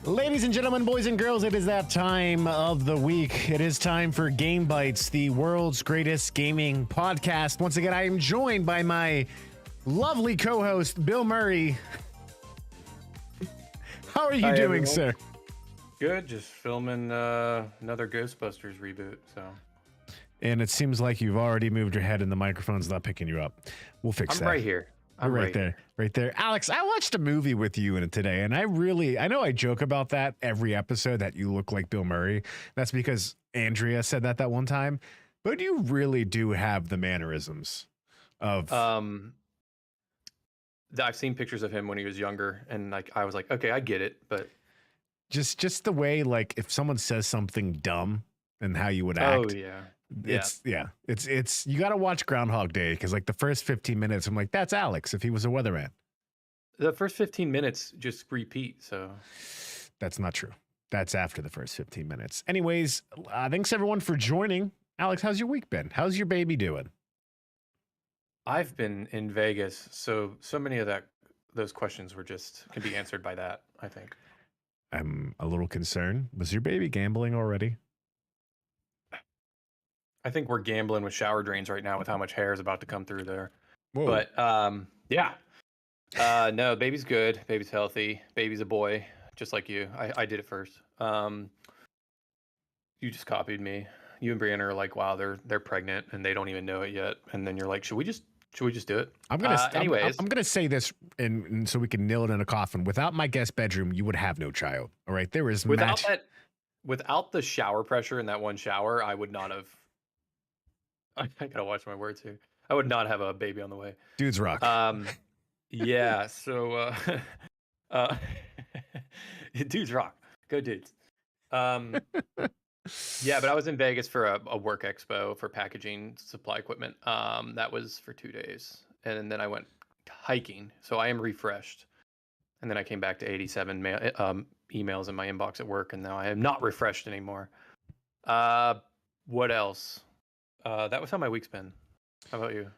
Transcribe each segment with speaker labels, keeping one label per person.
Speaker 1: Ladies and gentlemen, boys and girls, it is that time of the week. It is time for Game Bites, the world's greatest gaming podcast. Once again, I am joined by my lovely co-host, Bill Murray. How are you doing, everyone? Sir?
Speaker 2: Good, just filming another Ghostbusters reboot.
Speaker 1: And it seems like you've already moved your head and the microphone's not picking you up. We'll fix that.
Speaker 2: I'm right here. I'm
Speaker 1: right there. Right there. Alex, I watched a movie with you in it today, and I know I joke about that every episode that you look like Bill Murray. That's because Andrea said that one time, but you really do have the mannerisms of...
Speaker 2: I've seen pictures of him when he was younger, and I was like, okay, I get it, but...
Speaker 1: Just the way, like, if someone says something dumb and how you would act.
Speaker 2: Oh, yeah.
Speaker 1: It's you got to watch Groundhog Day, because like the first 15 minutes, I'm like, that's Alex if he was a weatherman.
Speaker 2: The first 15 minutes just repeat, so.
Speaker 1: That's not true. That's after the first 15 minutes. Anyways, thanks everyone for joining. Alex, how's your week been? How's your baby doing?
Speaker 2: I've been in Vegas, so many of those questions can be answered by that, I think.
Speaker 1: I'm a little concerned. Was your baby gambling already?
Speaker 2: I think we're gambling with shower drains right now with how much hair is about to come through there.
Speaker 1: Whoa.
Speaker 2: But yeah. No, baby's good. Baby's healthy. Baby's a boy, just like you. I did it first. You just copied me. You and Brianna are like, wow, they're pregnant and they don't even know it yet. And then you're like, should we just do it?
Speaker 1: I'm gonna say this, and so we can nail it in a coffin. Without my guest bedroom, you would have no child. All right, there is
Speaker 2: without the shower pressure in that one shower, I would not have. I gotta watch my words here. I would not have a baby on the way.
Speaker 1: Dudes rock.
Speaker 2: Yeah. So, dudes rock. Go dudes. Yeah, but I was in Vegas for a work expo for packaging supply equipment. That was for 2 days, and then I went hiking. So I am refreshed, and then I came back to 87 emails in my inbox at work, and now I am not refreshed anymore. What else? That was how my week's been. How about you?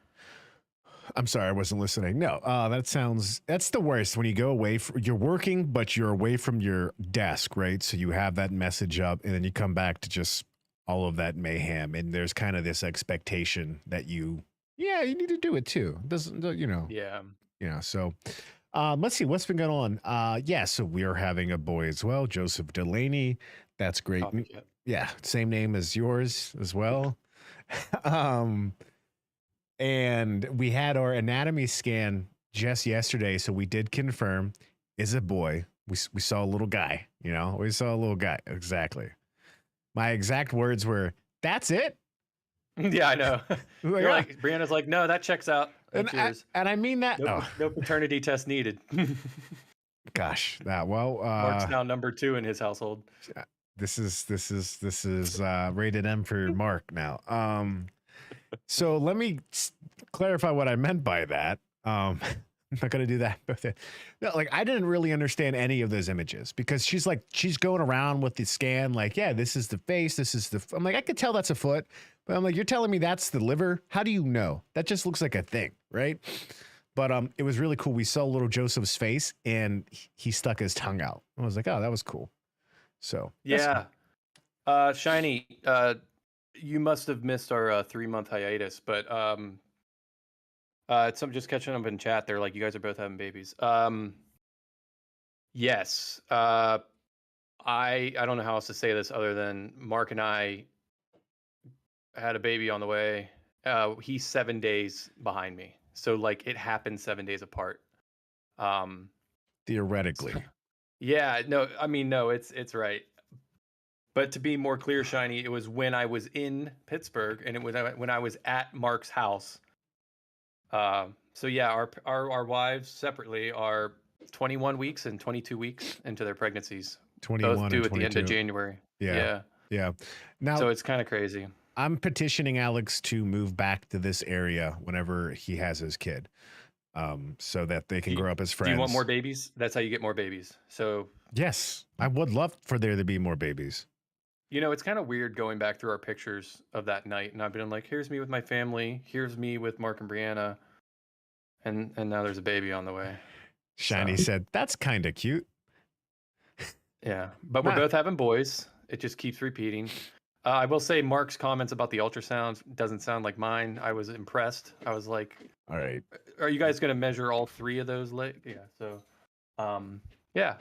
Speaker 1: I'm sorry, I wasn't listening. No, that's the worst when you go away. You're working, but you're away from your desk, right? So you have that message up, and then you come back to just all of that mayhem. And there's kind of this expectation that you need to do it too. Yeah. So let's see what's been going on. So we are having a boy as well, Joseph Delaney. That's great. Yeah, same name as yours as well. And we had our anatomy scan just yesterday, so we did confirm is a boy. We saw a little guy, we saw a little guy. Exactly. My exact words were, "That's it."
Speaker 2: Yeah, I know. You're like, Brianna's like, "No, that checks out."
Speaker 1: And I mean that.
Speaker 2: No paternity test needed.
Speaker 1: Gosh, Mark's
Speaker 2: now number 2 in his household.
Speaker 1: This is rated M for Mark now. So let me clarify what I meant by that. I'm not going to do that. No, like, I didn't really understand any of those images because she's going around with the scan. Like, yeah, this is the face. I'm like, I could tell that's a foot, but I'm like, you're telling me that's the liver. How do you know? That just looks like a thing. Right. But it was really cool. We saw little Joseph's face and he stuck his tongue out. I was like, oh, that was cool. So
Speaker 2: yeah. Shiny, you must have missed our 3-month hiatus, but some just catching up in chat. They're like, you guys are both having babies. Yes. I don't know how else to say this other than Mark and I had a baby on the way. He's 7 days behind me, so like it happened 7 days apart. Um,
Speaker 1: Theoretically.
Speaker 2: yeah, no, I mean no, it's right. But to be more clear, Shiny, it was when I was in Pittsburgh, and it was when I was at Mark's house. So yeah, our wives separately are 21 weeks and 22 weeks into their pregnancies, both
Speaker 1: 21 and
Speaker 2: due at the end of
Speaker 1: 22.
Speaker 2: January.
Speaker 1: Yeah.
Speaker 2: Yeah,
Speaker 1: Yeah. Now,
Speaker 2: so it's kind of crazy.
Speaker 1: I'm petitioning Alex to move back to this area whenever he has his kid, so that they can
Speaker 2: Do you,
Speaker 1: grow up as
Speaker 2: do you want more
Speaker 1: friends.
Speaker 2: babies? That's how you get more babies. So
Speaker 1: Yes, I would love for there to be more babies.
Speaker 2: it's kind of weird going back through our pictures of that night, and I've been like, here's me with my family, here's me with Mark and Brianna, and now there's a baby on the way.
Speaker 1: Shiny
Speaker 2: So,
Speaker 1: said, "That's kind of cute."
Speaker 2: yeah, but we're
Speaker 1: Nah.
Speaker 2: both having boys. It just keeps repeating. I will say Mark's comments about the ultrasound doesn't sound like mine. I was impressed. I was like,
Speaker 1: All right.
Speaker 2: are you guys going to measure all three of those Yeah. So, yeah.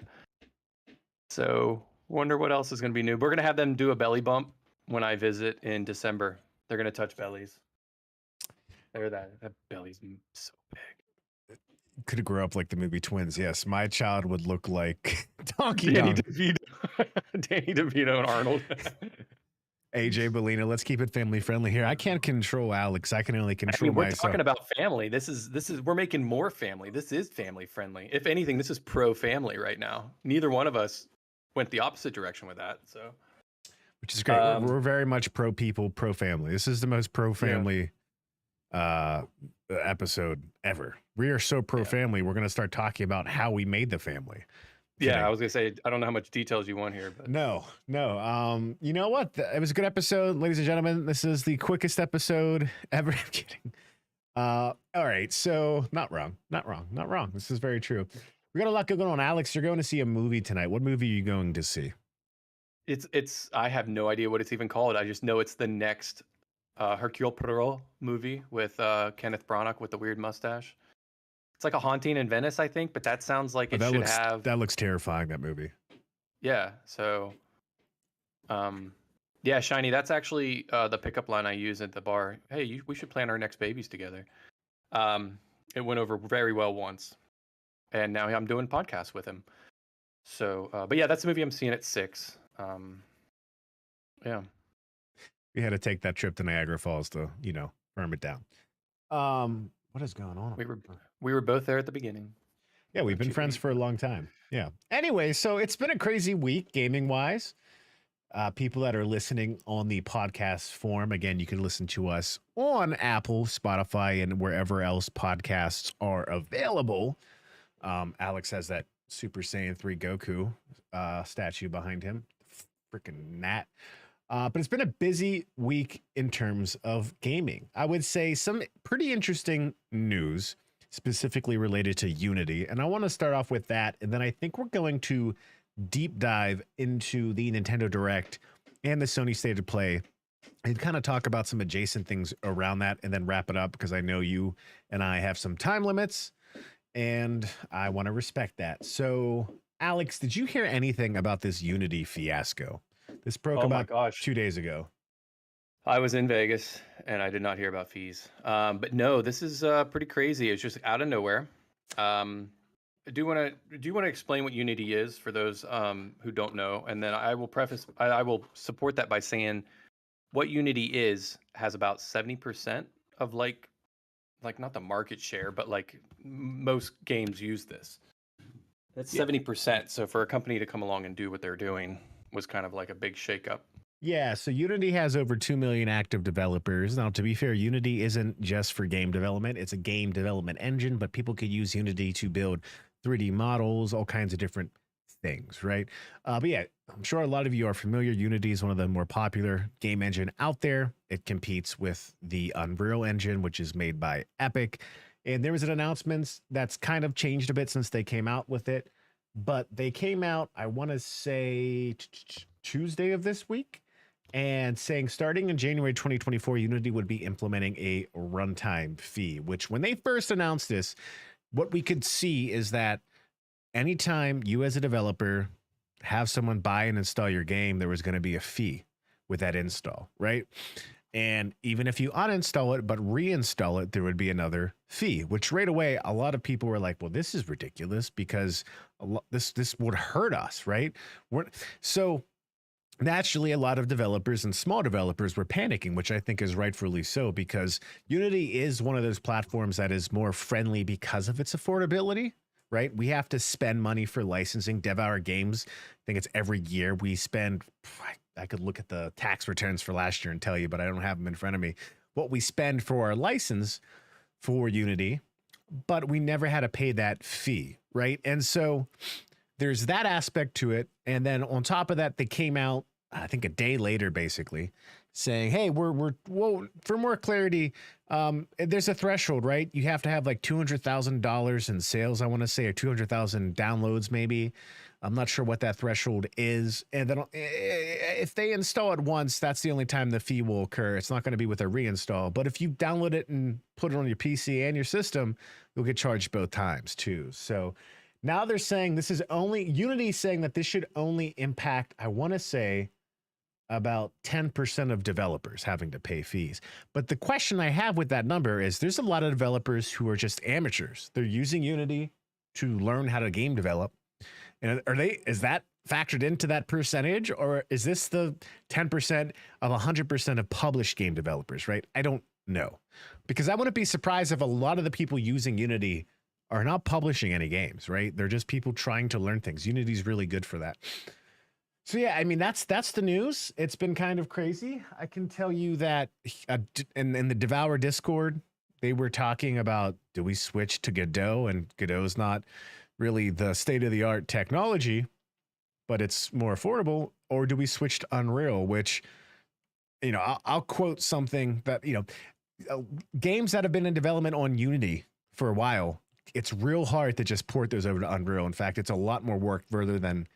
Speaker 2: So wonder what else is going to be new. We're going to have them do a belly bump when I visit in December. They're going to touch bellies. That belly's so big.
Speaker 1: Could grow up like the movie Twins. Yes, my child would look like Donkey
Speaker 2: Danny
Speaker 1: Kong.
Speaker 2: DeVito, Danny DeVito and Arnold.
Speaker 1: AJ Bellina, let's keep it family friendly here. I can't control Alex. I can only
Speaker 2: I
Speaker 1: control
Speaker 2: mean, we're
Speaker 1: myself.
Speaker 2: talking about family. This is we're making more family. This is family friendly. If anything, this is pro family right now. Neither one of us went the opposite direction with that. So,
Speaker 1: Which is great. We're very much pro people, pro family. This is the most pro family episode ever. We are so pro family. We're going to start talking about how we made the family.
Speaker 2: Yeah, I was gonna say I don't know how much details you want here, but
Speaker 1: no. You know what? It was a good episode, ladies and gentlemen. This is the quickest episode ever. I'm kidding. All right, so not wrong. This is very true. We got a lot going on. Alex, you're going to see a movie tonight. What movie are you going to see?
Speaker 2: It's I have no idea what it's even called. I just know it's the next Hercule Poirot movie with Kenneth Branagh with the weird mustache. It's like a Haunting in Venice, I think, but that sounds like it should have.
Speaker 1: That looks terrifying. That movie.
Speaker 2: Yeah. So, yeah, Shiny. That's actually the pickup line I use at the bar. Hey, we should plan our next babies together. It went over very well once, and now I'm doing podcasts with him. So, but yeah, that's the movie I'm seeing at 6. Yeah.
Speaker 1: We had to take that trip to Niagara Falls to, firm it down. What is going on?
Speaker 2: We were both there at the beginning.
Speaker 1: Yeah, we've been friends for a long time. Yeah. Anyway, so it's been a crazy week gaming wise. People that are listening on the podcast form, again, you can listen to us on Apple, Spotify, and wherever else podcasts are available. Alex has that Super Saiyan 3 Goku statue behind him. Freaking gnat. But it's been a busy week in terms of gaming. I would say some pretty interesting news, specifically related to Unity. And I want to start off with that. And then I think we're going to deep dive into the Nintendo Direct and the Sony State of Play and kind of talk about some adjacent things around that and then wrap it up because I know you and I have some time limits and I want to respect that. So, Alex, did you hear anything about this Unity fiasco? This broke about 2 days ago.
Speaker 2: I was in Vegas and I did not hear about fees. But no, this is pretty crazy. It's just out of nowhere. Do you want to explain what Unity is for those who don't know? And then I will support that by saying what Unity has about 70% of like not the market share, but like most games use this. That's 70%. So for a company to come along and do what they're doing was kind of like a big shakeup.
Speaker 1: Yeah, so Unity has over 2 million active developers. Now, to be fair, Unity isn't just for game development. It's a game development engine, but people could use Unity to build 3D models, all kinds of different things, right? But yeah, I'm sure a lot of you are familiar. Unity is one of the more popular game engine out there. It competes with the Unreal Engine, which is made by Epic. And there was an announcement that's kind of changed a bit since they came out with it. But they came out, I want to say Tuesday of this week, and saying starting in January 2024, Unity would be implementing a runtime fee, which when they first announced this, what we could see is that anytime you as a developer have someone buy and install your game, there was going to be a fee with that install, right? And even if you uninstall it but reinstall it, there would be another fee, which right away a lot of people were like, well, this is ridiculous because this would hurt us, right? So naturally, a lot of developers and small developers were panicking, which I think is rightfully so, because Unity is one of those platforms that is more friendly because of its affordability, right? We have to spend money for licensing. Devour Games, I think it's every year we spend. I could look at the tax returns for last year and tell you, but I don't have them in front of me. What we spend for our license for Unity, but we never had to pay that fee, right? And so there's that aspect to it. And then on top of that, they came out, I think a day later, basically saying, hey, well, for more clarity, there's a threshold, right? You have to have like $200,000 in sales, I want to say, or 200,000 downloads, maybe. I'm not sure what that threshold is. And then if they install it once, that's the only time the fee will occur. It's not going to be with a reinstall. But if you download it and put it on your PC and your system, you'll get charged both times too. So now they're saying this is only, Unity saying that this should only impact, I want to say, about 10% of developers having to pay fees. But the question I have with that number is there's a lot of developers who are just amateurs. They're using Unity to learn how to game develop. And is that factored into that percentage, or is this the 10% of 100% of published game developers, right? I don't know, because I wouldn't be surprised if a lot of the people using Unity are not publishing any games, right? They're just people trying to learn things. Unity's really good for that. So yeah, I mean, that's the news. It's been kind of crazy. I can tell you that in the Devour Discord, they were talking about, do we switch to Godot? And Godot's not really the state-of-the-art technology, but it's more affordable. Or do we switch to Unreal, which, you know, I'll quote something that, you know, games that have been in development on Unity for a while, it's real hard to just port those over to Unreal. In fact, it's a lot more work further than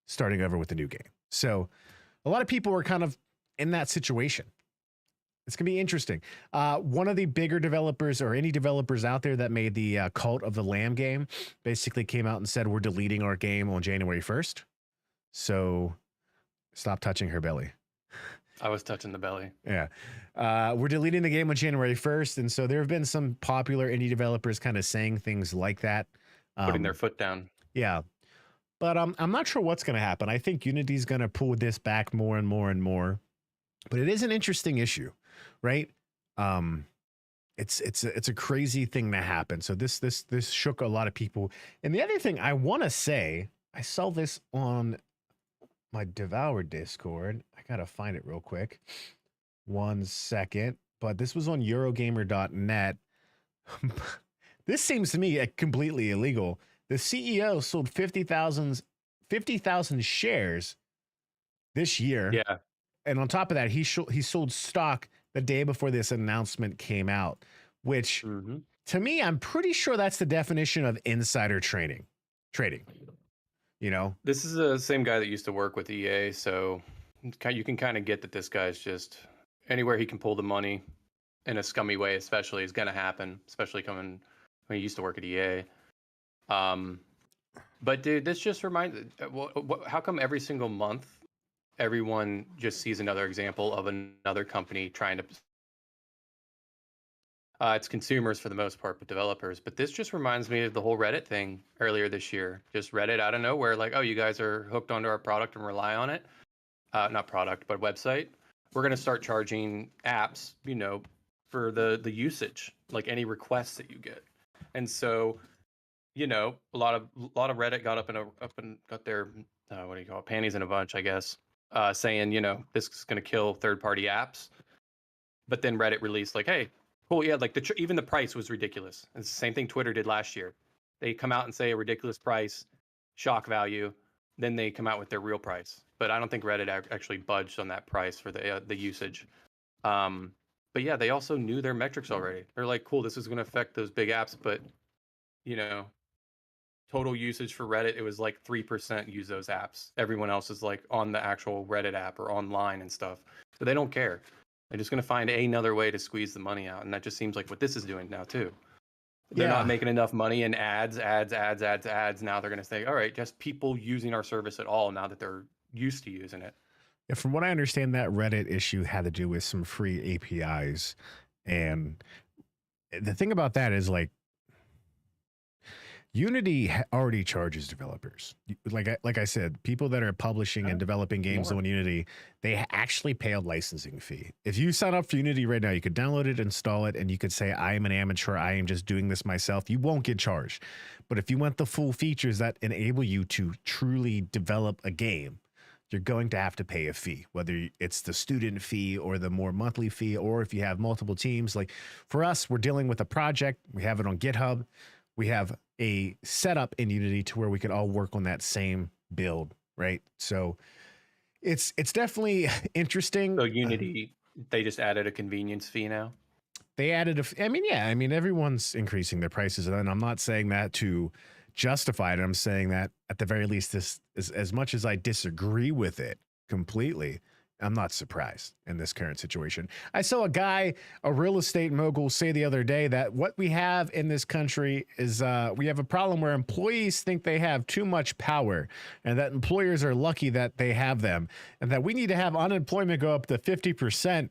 Speaker 1: starting over with a new game. So a lot of people are kind of in that situation. It's going to be interesting. One of the bigger developers, or any developers out there that made the Cult of the Lamb game, basically came out and said, we're deleting our game on January 1st. So stop touching her belly.
Speaker 2: I was touching the belly.
Speaker 1: Yeah. We're deleting the game on January 1st. And so there have been some popular indie developers kind of saying things like that.
Speaker 2: Putting their foot down. Yeah.
Speaker 1: But I'm not sure what's going to happen. I think Unity's going to pull this back more and more and more. But it is an interesting issue, right? It's a crazy thing to happen. So this shook a lot of people. And the other thing I want to say, I saw this on my Devour Discord. I gotta find it real quick. 1 second. But this was on Eurogamer.net. This seems to me completely illegal. The CEO sold 50,000 shares this year.
Speaker 2: Yeah.
Speaker 1: And on top of that, he sold stock the day before this announcement came out, which to me, I'm pretty sure that's the definition of insider trading. You know,
Speaker 2: this is the same guy that used to work with EA, so you can kind of get that this guy's just anywhere he can pull the money in a scummy way, especially, is going to happen, especially coming when he used to work at EA. But dude, this just reminds, how come every single month everyone just sees another example of another company trying to it's consumers for the most part, but developers. But this just reminds me of the whole Reddit thing earlier this year. Just Reddit out of nowhere, like, oh, you guys are hooked onto our product and rely on it. Not product, but website. We're going to start charging apps, you know, for the usage, like any requests that you get. And so, you know, a lot of Reddit got up and got their what do you call it, panties in a bunch, I guess, saying, you know, this is going to kill third-party apps. But then Reddit released like, hey, cool, yeah, like even the price was ridiculous. It's the same thing Twitter did last year. They come out and say a ridiculous price, shock value, then they come out with their real price. But I don't think Reddit actually budged on that price for the usage. But yeah, they also knew their metrics already. They're like, cool, this is going to affect those big apps, but you know, total usage for Reddit, it was like 3% use those apps. Everyone else is like on the actual Reddit app or online and stuff. So they don't care. They're just going to find another way to squeeze the money out. And that just seems like what this is doing now too. They're not making enough money in ads. Now they're going to say, all right, just people using our service at all now that they're used to using it.
Speaker 1: Yeah, from what I understand, that Reddit issue had to do with some free APIs. And the thing about that is like Unity already charges developers. Like I said, people that are publishing and developing games
Speaker 2: More.
Speaker 1: on Unity, they actually pay a licensing fee. If you sign up for Unity right now, you could download it, install it, and you could say, I am an amateur, I am just doing this myself. You won't get charged. But if you want the full features that enable you to truly develop a game, you're going to have to pay a fee, whether it's the student fee or the more monthly fee, or if you have multiple teams. Like for us, we're dealing with a project. We have it on GitHub. We have a setup in Unity to where we could all work on that same build, right? So it's definitely interesting.
Speaker 2: So Unity, they just added a convenience fee now.
Speaker 1: They added I mean, everyone's increasing their prices, and I'm not saying that to justify it. I'm saying that at the very least, this is, as much as I disagree with it completely, I'm not surprised in this current situation. I saw a real estate mogul, say the other day that what we have in this country is we have a problem where employees think they have too much power, and that employers are lucky that they have them, and that we need to have unemployment go up to 50%.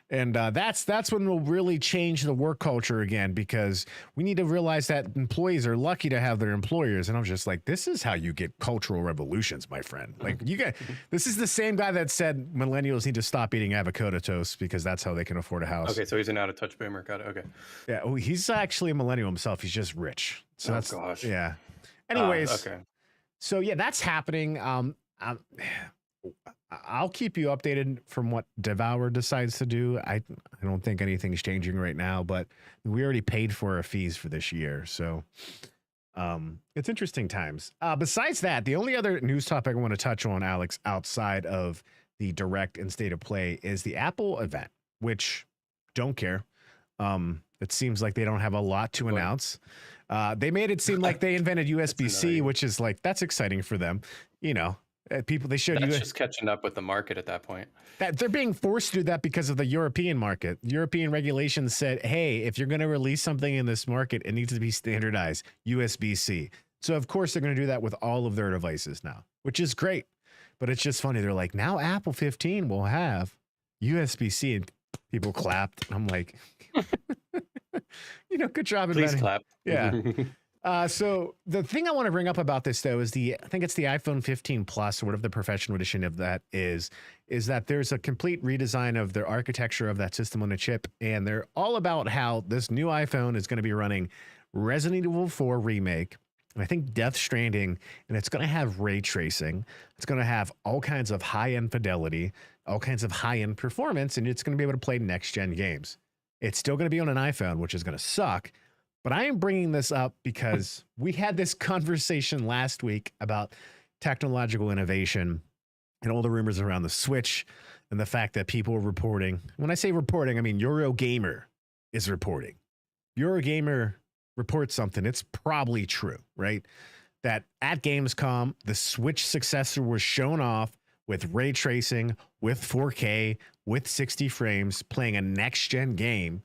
Speaker 1: And that's when we'll really change the work culture again, because we need to realize that employees are lucky to have their employers. And I'm just like, this is how you get cultural revolutions, my friend. Like this is the same guy that said millennials need to stop eating avocado toast because that's how they can afford a house.
Speaker 2: Okay, so he's an out-of-touch boomer. Got it. Okay.
Speaker 1: Yeah, well, he's actually a millennial himself. He's just rich. So that's
Speaker 2: gosh.
Speaker 1: Yeah. Anyways,
Speaker 2: okay.
Speaker 1: So yeah, that's happening. I'll keep you updated from what Devour decides to do. I don't think anything's changing right now, but we already paid for our fees for this year. So it's interesting times. Besides that, the only other news topic I want to touch on, Alex, outside of the Direct and State of Play is the Apple event, which don't care. It seems like they don't have a lot to announce. They made it seem like they invented USB-C, which is like, that's exciting for them. You know, people, they showed
Speaker 2: That's just catching up with the market at that point.
Speaker 1: That they're being forced to do that because of the European market. European regulations said, hey, if you're going to release something in this market, it needs to be standardized USB-C. So of course they're going to do that with all of their devices now, which is great. But it's just funny. They're like, now Apple 15 will have USB-C, and people clapped. I'm like, good job.
Speaker 2: Please clap.
Speaker 1: Yeah. So the thing I want to bring up about this, though, is I think it's the iPhone 15 Plus, or whatever the professional edition of that is that there's a complete redesign of their architecture of that system on a chip. And they're all about how this new iPhone is going to be running Resident Evil 4 Remake, and I think Death Stranding, and it's going to have ray tracing. It's going to have all kinds of high-end fidelity, all kinds of high-end performance, and it's going to be able to play next-gen games. It's still going to be on an iPhone, which is going to suck. But I am bringing this up because we had this conversation last week about technological innovation and all the rumors around the Switch and the fact that people are reporting. When I say reporting, I mean Eurogamer is reporting. Eurogamer reports something. It's probably true, right? That at Gamescom, the Switch successor was shown off with ray tracing, with 4K, with 60 frames, playing a next-gen game.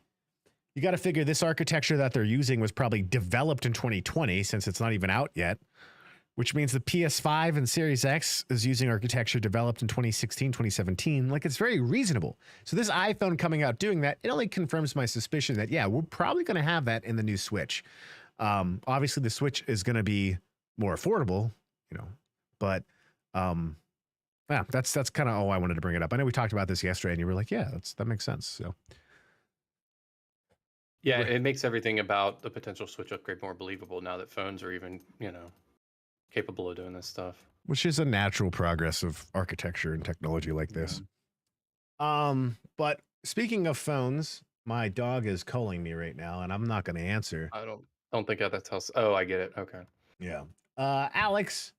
Speaker 1: You got to figure this architecture that they're using was probably developed in 2020, since it's not even out yet, which means the PS5 and Series X is using architecture developed in 2016, 2017. Like, it's very reasonable. So this iPhone coming out doing that, it only confirms my suspicion that, yeah, we're probably going to have that in the new Switch. Obviously, the Switch is going to be more affordable, but yeah, that's kind of all I wanted to bring it up. I know we talked about this yesterday, and you were like, yeah, that makes sense. So.
Speaker 2: Yeah, it makes everything about the potential Switch upgrade more believable now that phones are even, capable of doing this stuff.
Speaker 1: Which is a natural progress of architecture and technology like this. But speaking of phones, my dog is calling me right now, and I'm not going to answer.
Speaker 2: I don't think that's how. Oh, I get it. Okay.
Speaker 1: Yeah. Alex,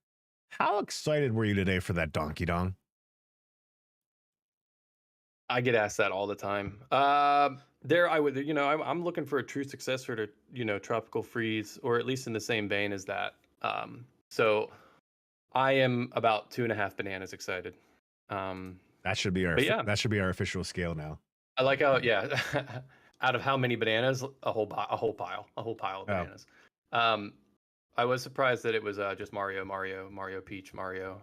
Speaker 1: how excited were you today for that Donkey Dong?
Speaker 2: I get asked that all the time. I would, I'm looking for a true successor to, Tropical Freeze, or at least in the same vein as that. So I am about 2.5 bananas excited.
Speaker 1: That should be our official scale now.
Speaker 2: I like how, yeah, out of how many bananas? A whole pile of bananas. I was surprised that it was just Mario Peach, Mario.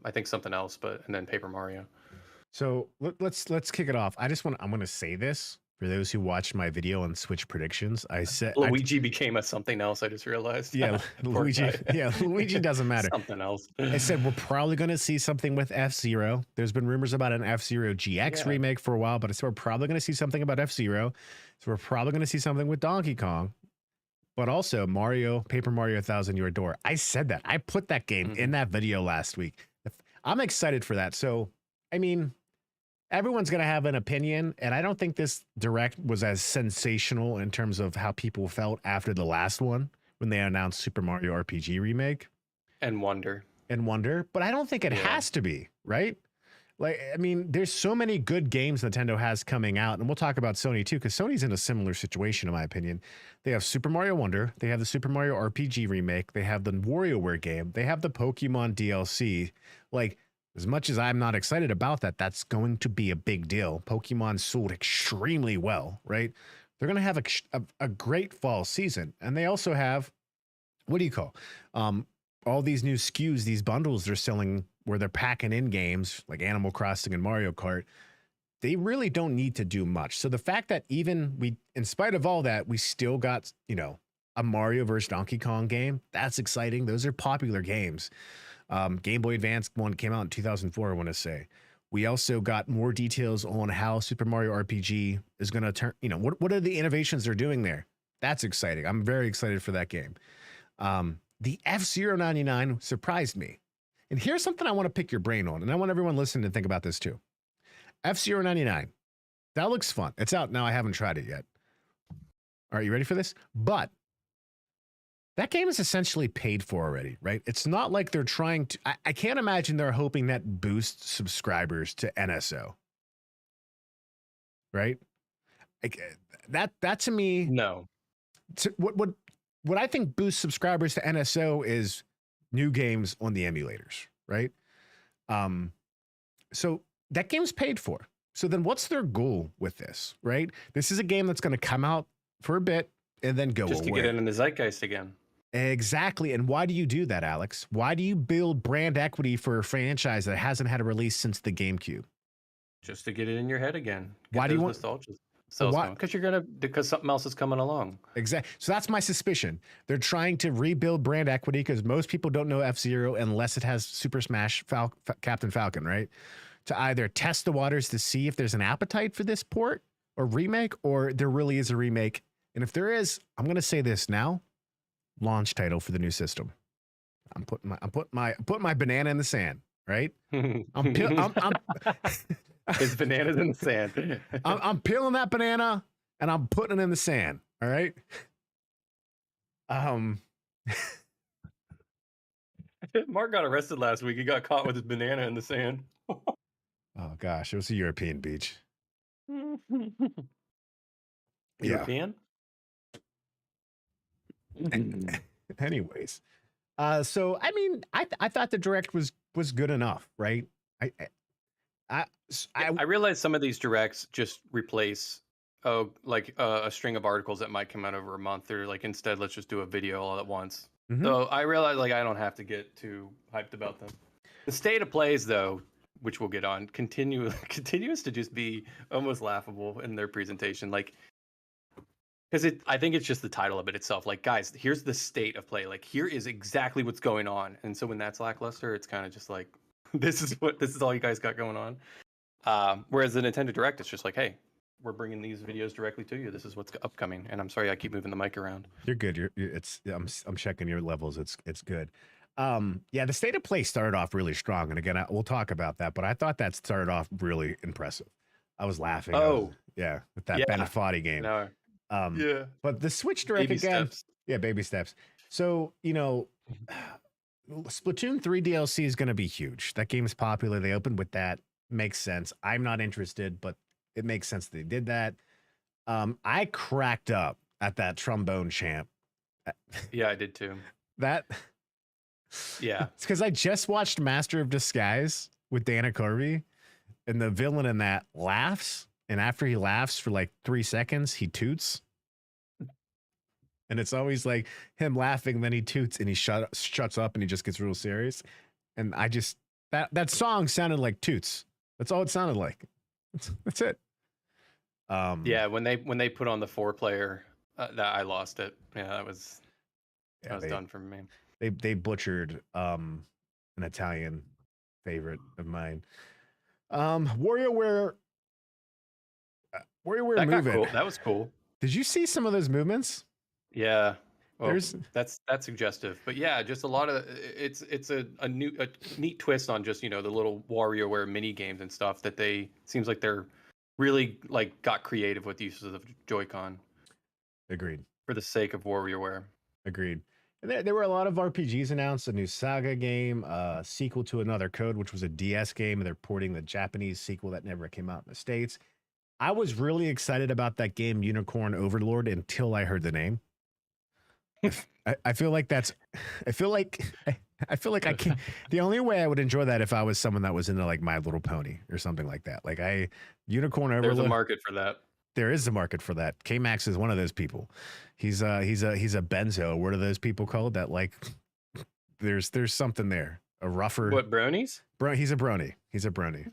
Speaker 2: I think something else, and then Paper Mario.
Speaker 1: So let's kick it off. I'm going to say this for those who watched my video on Switch predictions.
Speaker 2: Luigi became a something else. I just realized.
Speaker 1: Yeah,
Speaker 2: Poor
Speaker 1: Luigi.
Speaker 2: guy.
Speaker 1: Yeah, Luigi doesn't matter.
Speaker 2: Something else.
Speaker 1: I said we're probably going to see something with F-Zero. There's been rumors about an F-Zero GX remake for a while, but I said we're probably going to see something about F-Zero. So we're probably going to see something with Donkey Kong, but also Paper Mario 1000 Year Door. I said that. I put that game in that video last week. I'm excited for that. So, I mean, everyone's going to have an opinion, and I don't think this direct was as sensational in terms of how people felt after the last one when they announced Super Mario RPG remake
Speaker 2: and Wonder,
Speaker 1: but I don't think it has to be, right? Like, I mean, there's so many good games Nintendo has coming out, and we'll talk about Sony too, because Sony's in a similar situation, in my opinion. They have Super Mario Wonder, they have the Super Mario RPG remake, they have the WarioWare game, they have the Pokemon DLC. Like, as much as I'm not excited about that, that's going to be a big deal. Pokemon sold extremely well, right? They're going to have a great fall season. And they also have, what do you call, all these new SKUs, these bundles they're selling where they're packing in games like Animal Crossing and Mario Kart. They really don't need to do much. So the fact that even in spite of all that, we still got, a Mario versus Donkey Kong game, that's exciting. Those are popular games. Game Boy Advance one came out in 2004, I want to say. We also got more details on how Super Mario RPG is going to turn, what are the innovations they're doing there? That's exciting. I'm very excited for that game. The F-Zero 99 surprised me. And here's something I want to pick your brain on, and I want everyone listening to think about this too. F-Zero 99, that looks fun. It's out now. I haven't tried it yet. Are you ready for this? But that game is essentially paid for already, right? It's not like they're trying to, I can't imagine they're hoping that boosts subscribers to NSO, right? Like, that to me,
Speaker 2: no.
Speaker 1: What I think boosts subscribers to NSO is new games on the emulators, right? So that game's paid for. So then what's their goal with this, right? This is a game that's going to come out for a bit and then go away.
Speaker 2: Just to get it in the zeitgeist again.
Speaker 1: Exactly. And why do you do that, Alex? Why do you build brand equity for a franchise that hasn't had a release since the GameCube?
Speaker 2: Just to get it in your head again.
Speaker 1: Why do you want
Speaker 2: nostalgia? Because something else is coming along.
Speaker 1: Exactly. So that's my suspicion. They're trying to rebuild brand equity because most people don't know F-Zero unless it has Super Smash Captain Falcon, right? To either test the waters to see if there's an appetite for this port or remake, or there really is a remake. And if there is, I'm going to say this now. Launch title for the new system. I'm putting my banana in the sand, right?
Speaker 2: His banana's in the sand.
Speaker 1: I'm peeling that banana and I'm putting it in the sand. All right.
Speaker 2: Mark got arrested last week. He got caught with his banana in the sand.
Speaker 1: Oh gosh, it was a European beach.
Speaker 2: European?
Speaker 1: Anyways, so I mean, I thought the direct was good enough, right? I
Speaker 2: realize some of these directs just replace a string of articles that might come out over a month, or like instead let's just do a video all at once. So I realize like I don't have to get too hyped about them. The state of plays though, which we'll get on, continues to just be almost laughable in their presentation, like. Because I think it's just the title of it itself. Like, guys, here's the state of play. Like, here is exactly what's going on. And so when that's lackluster, it's kind of just like, this is all you guys got going on. Whereas the Nintendo Direct, it's just like, hey, we're bringing these videos directly to you. This is what's upcoming. And I'm sorry I keep moving the mic around.
Speaker 1: You're good. I'm checking your levels. It's good. Yeah, the state of play started off really strong, and again, we'll talk about that. But I thought that started off really impressive. I was laughing. With that Ben Foddy game.
Speaker 2: No.
Speaker 1: Yeah, but the Switch Direct
Speaker 2: baby
Speaker 1: again.
Speaker 2: Steps.
Speaker 1: Yeah, baby steps. So Splatoon 3 DLC is going to be huge. That game is popular. They opened with that. Makes sense. I'm not interested, but it makes sense they did that. I cracked up at that trombone champ.
Speaker 2: Yeah, I did too.
Speaker 1: Yeah, it's because I just watched Master of Disguise with Dana Carvey, and the villain in that laughs. And after he laughs for like 3 seconds, he toots. And it's always like him laughing, then he toots and he shuts up and he just gets real serious. And I just that song sounded like toots. That's all it sounded like. That's it.
Speaker 2: Yeah, when they put on the 4-player, that I lost it. Yeah, that was done for me.
Speaker 1: They butchered an Italian favorite of mine. WarioWare
Speaker 2: That got
Speaker 1: movement.
Speaker 2: cool. That was cool.
Speaker 1: Did you see some of those movements?
Speaker 2: Yeah. Well, that's suggestive, but yeah, just a lot of it's a neat twist on just the little WarioWare mini games and stuff that seems like they're really like got creative with the uses of Joy-Con.
Speaker 1: Agreed.
Speaker 2: For the sake of WarioWare.
Speaker 1: Agreed. And there were a lot of RPGs announced. A new Saga game, a sequel to Another Code, which was a DS game, and they're porting the Japanese sequel that never came out in the States. I was really excited about that game, Unicorn Overlord, until I heard the name. I feel like I feel like I can't. The only way I would enjoy that if I was someone that was into like My Little Pony or something like that. Like Unicorn Overlord.
Speaker 2: There's a market for that.
Speaker 1: There is a market for that. K-Max is one of those people. He's a benzo. What are those people called? That like there's something there. A rougher.
Speaker 2: What, bronies?
Speaker 1: He's a brony. He's a brony.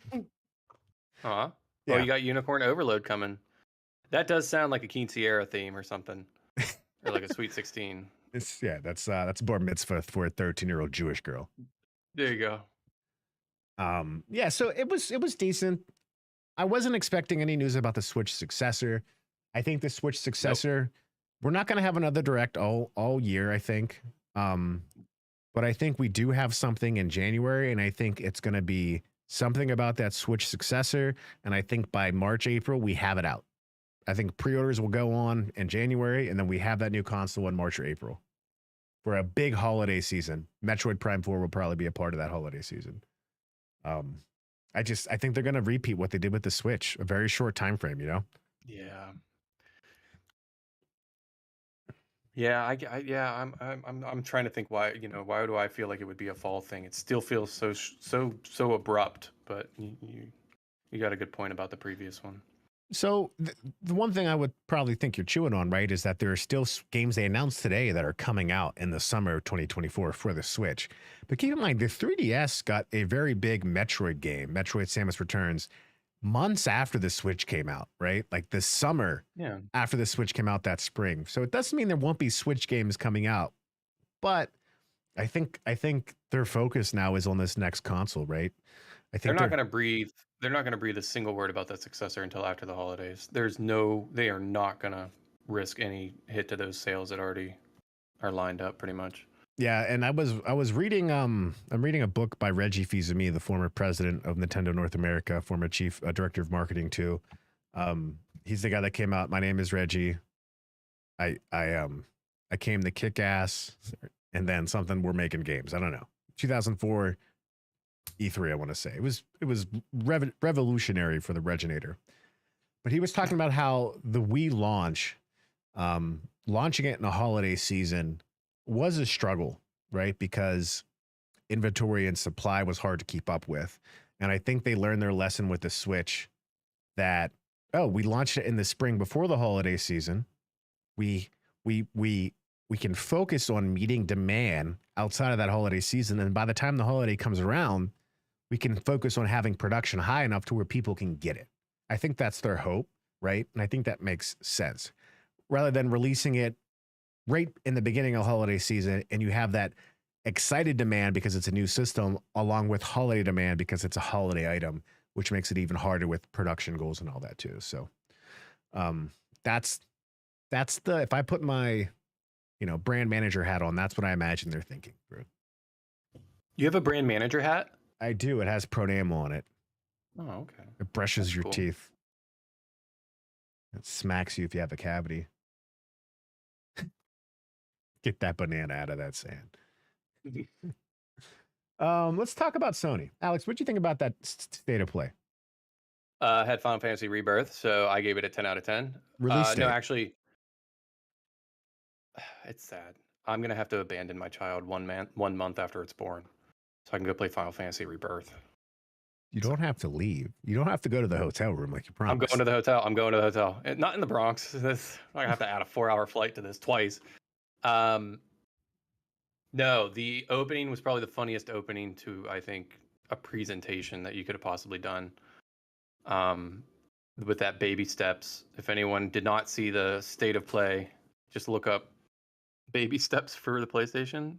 Speaker 2: Yeah. Oh, you got Unicorn Overload coming. That does sound like a Quinceañera theme or something. Or like a Sweet 16.
Speaker 1: That's bar mitzvah for a 13-year-old Jewish girl.
Speaker 2: There you go.
Speaker 1: So it was decent. I wasn't expecting any news about the Switch successor. I think the Switch successor, we're not going to have another direct all year, I think. But I think we do have something in January, and I think it's going to be something about that Switch successor. And I think by March, April, we have it out. I think pre-orders will go on in January, and then we have that new console in March or April for a big holiday season. Metroid Prime 4 will probably be a part of that holiday season. I think they're going to repeat what they did with the Switch, a very short time frame,
Speaker 2: Yeah. Yeah, I'm trying to think why do I feel like it would be a fall thing? It still feels so abrupt, but you got a good point about the previous one.
Speaker 1: So the one thing I would probably think you're chewing on, right, is that there are still games they announced today that are coming out in the summer of 2024 for the Switch. But keep in mind, the 3DS got a very big Metroid game, Metroid Samus Returns, months after the Switch came out, right? Like this summer after the Switch came out that spring. So it doesn't mean there won't be Switch games coming out. But I think their focus now is on this next console, right? I think
Speaker 2: they're not going to breathe. They're not going to breathe a single word about that successor until after the holidays. They are not going to risk any hit to those sales that already are lined up pretty much.
Speaker 1: Yeah, and I was reading I'm reading a book by Reggie Fils-Aimé, the former president of Nintendo North America, former chief director of marketing too. He's the guy that came out, "My name is Reggie. I came to kick ass," and then something, "We're making games." I don't know. 2004 E3, I want to say. It was revolutionary for the Reginator. But he was talking about how the Wii launch, launching it in a holiday season was a struggle, right? Because inventory and supply was hard to keep up with. And I think they learned their lesson with the Switch that, we launched it in the spring before the holiday season. We can focus on meeting demand outside of that holiday season. And by the time the holiday comes around, we can focus on having production high enough to where people can get it. I think that's their hope, right? And I think that makes sense. Rather than releasing it right in the beginning of holiday season and you have that excited demand because it's a new system along with holiday demand because it's a holiday item, which makes it even harder with production goals and all that too. So that's if I put my brand manager hat on, that's what I imagine they're thinking through.
Speaker 2: You have a brand manager hat?
Speaker 1: I do. It has Pronamel on it.
Speaker 2: Oh, okay.
Speaker 1: It brushes your teeth. It smacks you if you have a cavity. Get that banana out of that sand. Let's talk about Sony. Alex, what do you think about that state of play?
Speaker 2: Had Final Fantasy Rebirth, so I gave it a 10 out of 10.
Speaker 1: Release date.
Speaker 2: No, actually, it's sad. I'm going to have to abandon my child 1 month after it's born so I can go play Final Fantasy Rebirth.
Speaker 1: You don't have to leave. You don't have to go to the hotel room like you promised.
Speaker 2: I'm going to the hotel. Not in the Bronx. I'm going to have to add a 4-hour flight to this twice. Um, no, the opening was probably the funniest opening to, I think, a presentation that you could have possibly done. Um, with that baby steps. If anyone did not see the state of play, just look up baby steps for the PlayStation.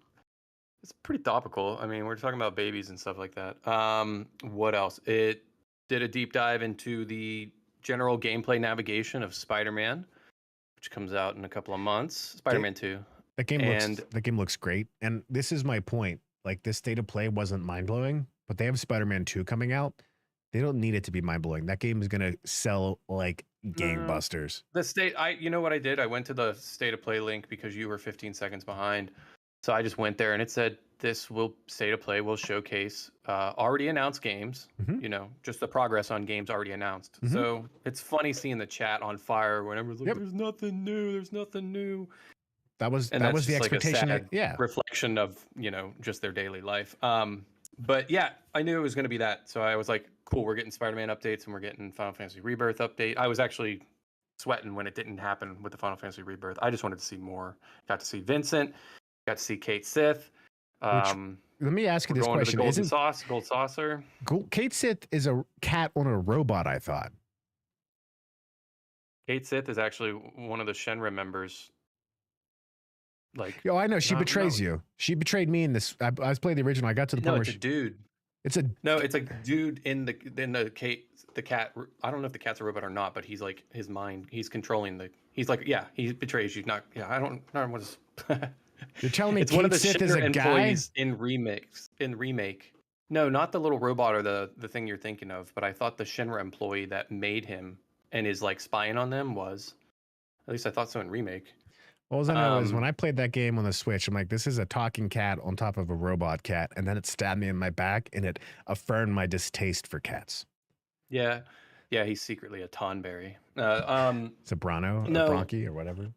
Speaker 2: It's pretty topical. I mean, we're talking about babies and stuff like that. What else? It did a deep dive into the general gameplay navigation of Spider-Man, which comes out in a couple of months. Spider-Man 2.
Speaker 1: The game looks great. And this is my point. Like, this state of play wasn't mind-blowing, but they have Spider-Man 2 coming out. They don't need it to be mind-blowing. That game is gonna sell like gangbusters.
Speaker 2: The state, you know what I did? I went to the state of play link because you were 15 seconds behind. So I just went there and it said state of play will showcase already announced games, you know, just the progress on games already announced. So it's funny seeing the chat on fire when everyone's like, there's nothing new, there's nothing new.
Speaker 1: That was the expectation.
Speaker 2: Like a sad reflection of, you know, just their daily life. But yeah, I knew it was going to be that. So I was like, cool, we're getting Spider-Man updates and we're getting Final Fantasy Rebirth update. I was actually sweating when it didn't happen with the Final Fantasy Rebirth. I just wanted to see more. Got to see Vincent, got to see Kate Sith.
Speaker 1: Let me ask you this question.
Speaker 2: Gold Saucer?
Speaker 1: Kate Sith is a cat on a robot, I thought.
Speaker 2: Kate Sith is actually one of the Shenra members. Like,
Speaker 1: I know she betrays you. She betrayed me in this. I was playing the original. I got to the point where
Speaker 2: it's a dude.
Speaker 1: It's a
Speaker 2: dude in the cat. I don't know if the cat's a robot or not, but he's like his mind. He's controlling he's like, yeah, he betrays you. Not, yeah, I don't know what.
Speaker 1: You're telling me
Speaker 2: it's one of the
Speaker 1: Sith is a guy
Speaker 2: in remake. No, not the little robot or the thing you're thinking of. But I thought the Shinra employee that made him and is like spying on them was. At least I thought so in remake.
Speaker 1: All I know is when I played that game on the Switch, I'm like, this is a talking cat on top of a robot cat. And then it stabbed me in my back and it affirmed my distaste for cats.
Speaker 2: Yeah. Yeah, he's secretly a Tonberry.
Speaker 1: It's a Brano, a Bronchi, or whatever.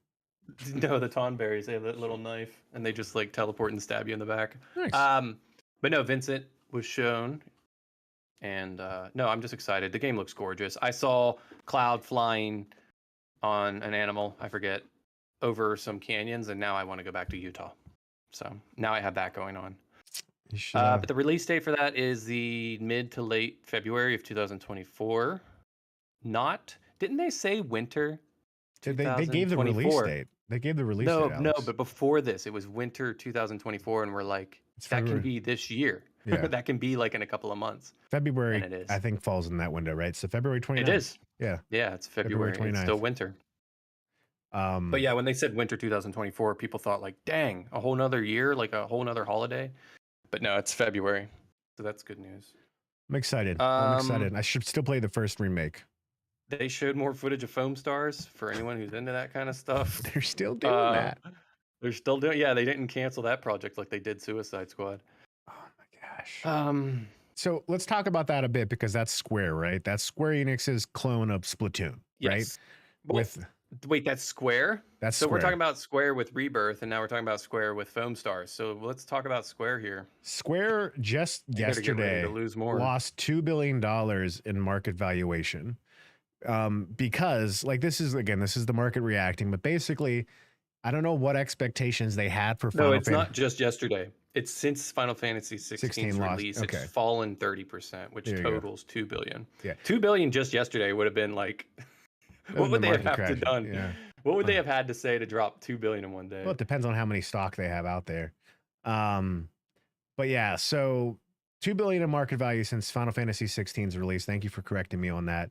Speaker 2: No, the Tonberries, they have that little knife and they just like teleport and stab you in the back.
Speaker 1: Nice.
Speaker 2: But no, Vincent was shown. And no, I'm just excited. The game looks gorgeous. I saw Cloud flying on an animal, I forget, over some canyons, and now I want to go back to Utah. So now I have that going on. But the release date for that is the mid to late February of 2024. Didn't they say winter?
Speaker 1: They gave the release date. They gave the release date.
Speaker 2: No, but before this, it was winter 2024, and we're like, that can be this year. Yeah. That can be like in a couple of months.
Speaker 1: February, and it is. I think, falls in that window, right? So February 29th.
Speaker 2: It is.
Speaker 1: Yeah.
Speaker 2: Yeah, it's February 29th. It's still winter. But yeah, when they said winter 2024, people thought like, dang, a whole nother year, like a whole nother holiday. But no, it's February. So that's good news.
Speaker 1: I'm excited. I'm excited. I should still play the first remake.
Speaker 2: They showed more footage of Foam Stars for anyone who's into that kind of stuff.
Speaker 1: They're still doing that.
Speaker 2: They're still doing, yeah, they didn't cancel that project like they did Suicide Squad.
Speaker 1: Oh my gosh. So let's talk about that a bit because that's Square, right? That's Square Enix's clone of Splatoon, right?
Speaker 2: Well, wait, that's Square?
Speaker 1: That's
Speaker 2: so Square. We're talking about Square with Rebirth, and now we're talking about Square with Foam Stars. So let's talk about Square here.
Speaker 1: Square just yesterday lost $2 billion in market valuation. Because like this is the market reacting, but basically, I don't know what expectations they had for Final Fantasy.
Speaker 2: No, it's not just yesterday. It's since Final Fantasy 16's release. Okay. It's fallen 30%, which totals $2 billion.
Speaker 1: Yeah,
Speaker 2: $2 billion just yesterday would have been like. What would they have to done? Yeah. What would they have had to say to drop $2 billion in one day?
Speaker 1: Well, it depends on how many stock they have out there. But yeah, so $2 billion in market value since Final Fantasy 16's release. Thank you for correcting me on that.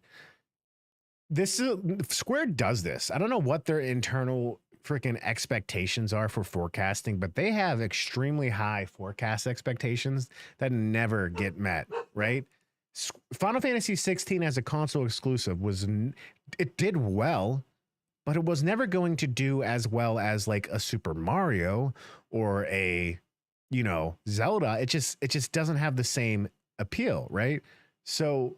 Speaker 1: Square does this. I don't know what their internal freaking expectations are for forecasting, but they have extremely high forecast expectations that never get met, right? Final Fantasy 16 as a console exclusive it did well, but it was never going to do as well as like a Super Mario or a, Zelda. It just doesn't have the same appeal, right? So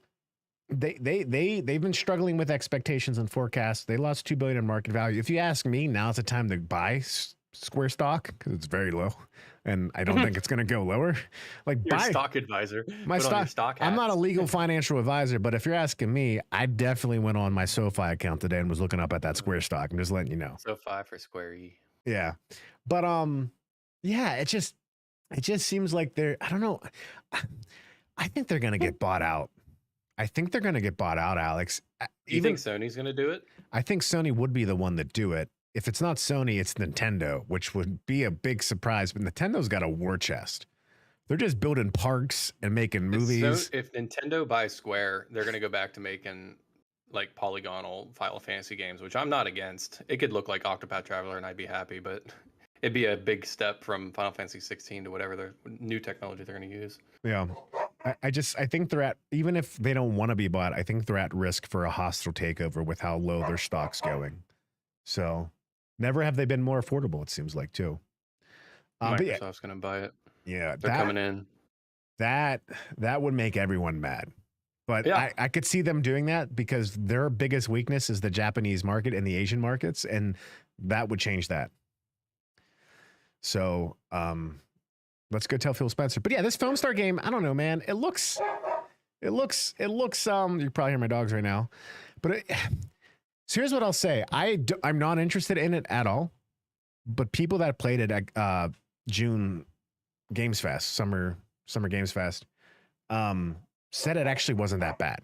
Speaker 1: they've been struggling with expectations and forecasts. They lost $2 billion in market value. If you ask me, now's the time to buy Square stock because it's very low, and I don't think it's going to go lower. Like
Speaker 2: your stock advisor,
Speaker 1: my stock. I'm not a legal financial advisor, but if you're asking me, I definitely went on my SoFi account today and was looking up at that Square stock. I'm just letting you know.
Speaker 2: SoFi for Square E.
Speaker 1: Yeah. But yeah, it just seems like they're, I don't know. I think they're gonna get bought out. I think they're gonna get bought out, Alex.
Speaker 2: Do you think
Speaker 1: Even
Speaker 2: Sony's gonna do it?
Speaker 1: I think Sony would be the one that do it. If it's not Sony, it's Nintendo, which would be a big surprise. But Nintendo's got a war chest. They're just building parks and making movies.
Speaker 2: If Nintendo buys Square, they're gonna go back to making like polygonal Final Fantasy games, which I'm not against. It could look like Octopath Traveler, and I'd be happy, but it'd be a big step from Final Fantasy 16 to whatever the new technology they're gonna use.
Speaker 1: Yeah. I think they're at, even if they don't want to be bought, I think they're at risk for a hostile takeover with how low their stock's going. So never have they been more affordable, it seems like, too. But yeah,
Speaker 2: Microsoft's gonna buy it.
Speaker 1: yeah,
Speaker 2: They're coming in.
Speaker 1: that would make everyone mad. But
Speaker 2: Yeah.
Speaker 1: I could see them doing that because their biggest weakness is the Japanese market and the Asian markets, and that would change that. So let's go tell Phil Spencer. But yeah, this Foam Star game, I don't know, man. It looks you probably hear my dogs right now. But so here's what I'll say. I'm not interested in it at all. But people that played it at June Games Fest, Summer Games Fest, said it actually wasn't that bad.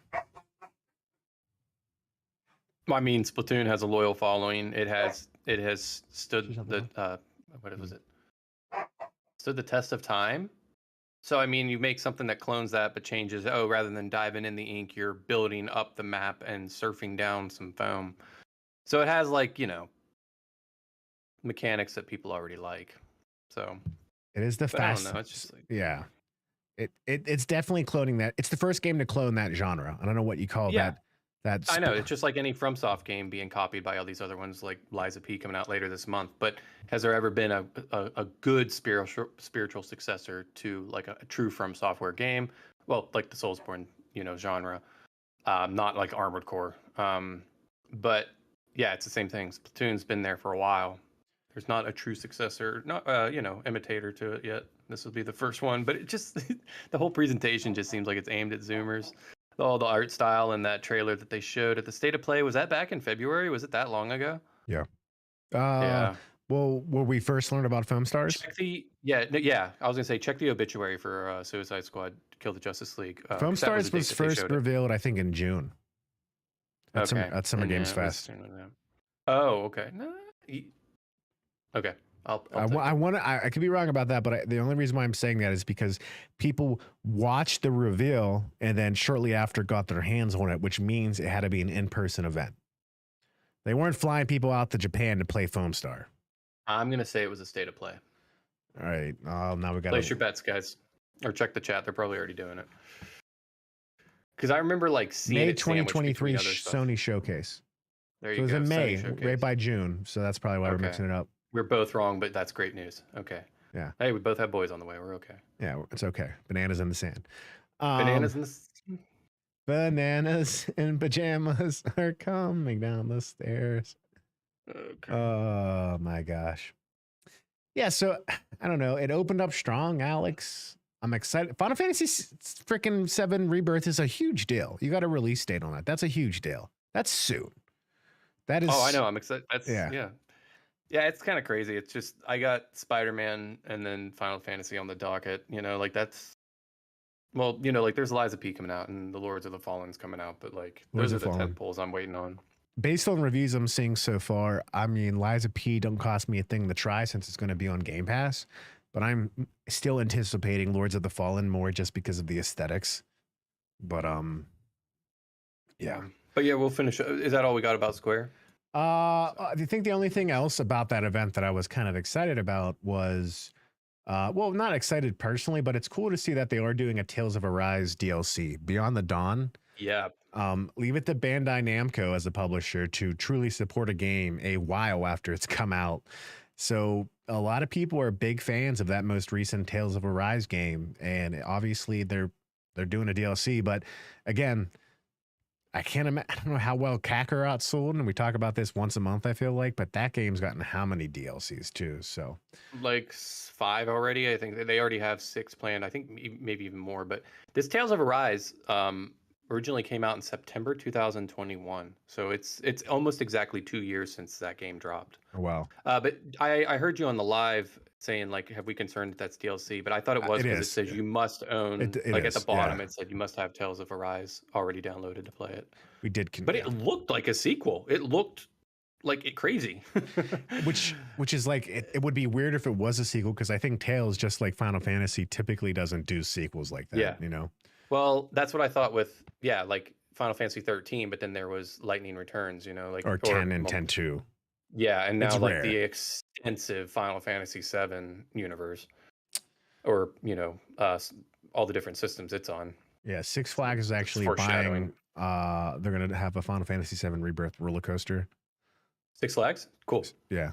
Speaker 2: I mean, Splatoon has a loyal following. It has stood the what was it? Stood the test of time. So I mean, you make something that clones that but changes. Oh, rather than diving in the ink, you're building up the map and surfing down some foam. So it has like, mechanics that people already like. So
Speaker 1: it is the fast.
Speaker 2: I don't know. It's just like,
Speaker 1: yeah. It's definitely cloning that. It's the first game to clone that genre. I don't know what you call that.
Speaker 2: I know it's just like any FromSoft game being copied by all these other ones, like Lies of P coming out later this month. But has there ever been a good spiritual successor to like a true From Software game? Well, like the Soulsborne, genre, not like Armored Core. But yeah, it's the same thing. Splatoon's been there for a while. There's not a true successor, not imitator to it yet. This will be the first one, but it just the whole presentation just seems like it's aimed at Zoomers. All the art style and that trailer that they showed at the State of Play, was that back in February? Was it that long ago?
Speaker 1: Yeah.
Speaker 2: Yeah.
Speaker 1: Well, where we first learned about Foam Stars?
Speaker 2: I was gonna say check the obituary for Suicide Squad, Kill the Justice League.
Speaker 1: Foam Stars was first revealed, I think, in June. At Summer Games Fest.
Speaker 2: Oh, okay. Okay.
Speaker 1: I could be wrong about that, but the only reason why I'm saying that is because people watched the reveal and then shortly after got their hands on it, which means it had to be an in-person event. They weren't flying people out to Japan to play Foam Star.
Speaker 2: I'm going to say it was a State of Play.
Speaker 1: All right. Now we got to
Speaker 2: place your bets, guys. Or check the chat. They're probably already doing it. Because I remember seeing
Speaker 1: May
Speaker 2: it
Speaker 1: 2023 Sony Showcase.
Speaker 2: There you
Speaker 1: go. It was in May, right by June. So that's probably why we're mixing it up.
Speaker 2: We're both wrong, but that's great news. Okay.
Speaker 1: Yeah.
Speaker 2: Hey, we both have boys on the way. We're okay.
Speaker 1: Yeah, it's okay. Bananas in the sand.
Speaker 2: Bananas in the
Speaker 1: Bananas in pajamas are coming down the stairs.
Speaker 2: Okay.
Speaker 1: Oh my gosh. Yeah, so I don't know. It opened up strong, Alex. I'm excited. Final Fantasy freaking 7 Rebirth is a huge deal. You got a release date on that. That's a huge deal. That's soon. That is.
Speaker 2: Oh, I know. I'm excited. Yeah, it's kind of crazy. It's just I got Spider-Man and then Final Fantasy on the docket. That's. Well, there's Lies of P coming out and the Lords of the Fallen's coming out, but those are the tentpoles I'm waiting on.
Speaker 1: Based on reviews I'm seeing so far, I mean, Lies of P don't cost me a thing to try since it's going to be on Game Pass, but I'm still anticipating Lords of the Fallen more just because of the aesthetics. But yeah.
Speaker 2: But yeah, we'll finish. Is that all we got about Square?
Speaker 1: I think the only thing else about that event that I was kind of excited about was, well, not excited personally, but it's cool to see that they are doing a Tales of Arise DLC, Beyond the Dawn.
Speaker 2: Yeah.
Speaker 1: Leave it to Bandai Namco as a publisher to truly support a game a while after it's come out. So a lot of people are big fans of that most recent Tales of Arise game, and obviously they're doing a DLC. But again, I don't know how well Kakarot sold, and we talk about this once a month, I feel like, but that game's gotten how many DLCs too? So
Speaker 2: 5 already. I think they already have 6 planned. I think maybe even more. But this Tales of Arise, originally came out in September 2021. So it's almost exactly 2 years since that game dropped.
Speaker 1: Oh, wow.
Speaker 2: But I heard you on the live saying like, have we concerned that that's DLC? But I thought it was
Speaker 1: It
Speaker 2: because it
Speaker 1: is.
Speaker 2: says you must own,
Speaker 1: It
Speaker 2: like at the
Speaker 1: is. Yeah.
Speaker 2: bottom it said you must have Tales of Arise already downloaded to play it.
Speaker 1: We did.
Speaker 2: But
Speaker 1: Yeah.
Speaker 2: it looked like a sequel. It looked like it crazy.
Speaker 1: Which is like it would be weird if it was a sequel, because I think Tales, just like Final Fantasy, typically doesn't do sequels like that.
Speaker 2: Yeah.
Speaker 1: You know.
Speaker 2: Well, that's what I thought with like Final Fantasy 13, but then there was Lightning Returns, like
Speaker 1: Or 10 and 10-2.
Speaker 2: Yeah, and now
Speaker 1: It's
Speaker 2: like
Speaker 1: rare.
Speaker 2: the extensive Final Fantasy 7 universe, or all the different systems it's on.
Speaker 1: Yeah, Six Flags is actually buying. They're gonna have a Final Fantasy 7 Rebirth roller coaster.
Speaker 2: Six Flags, cool.
Speaker 1: Yeah,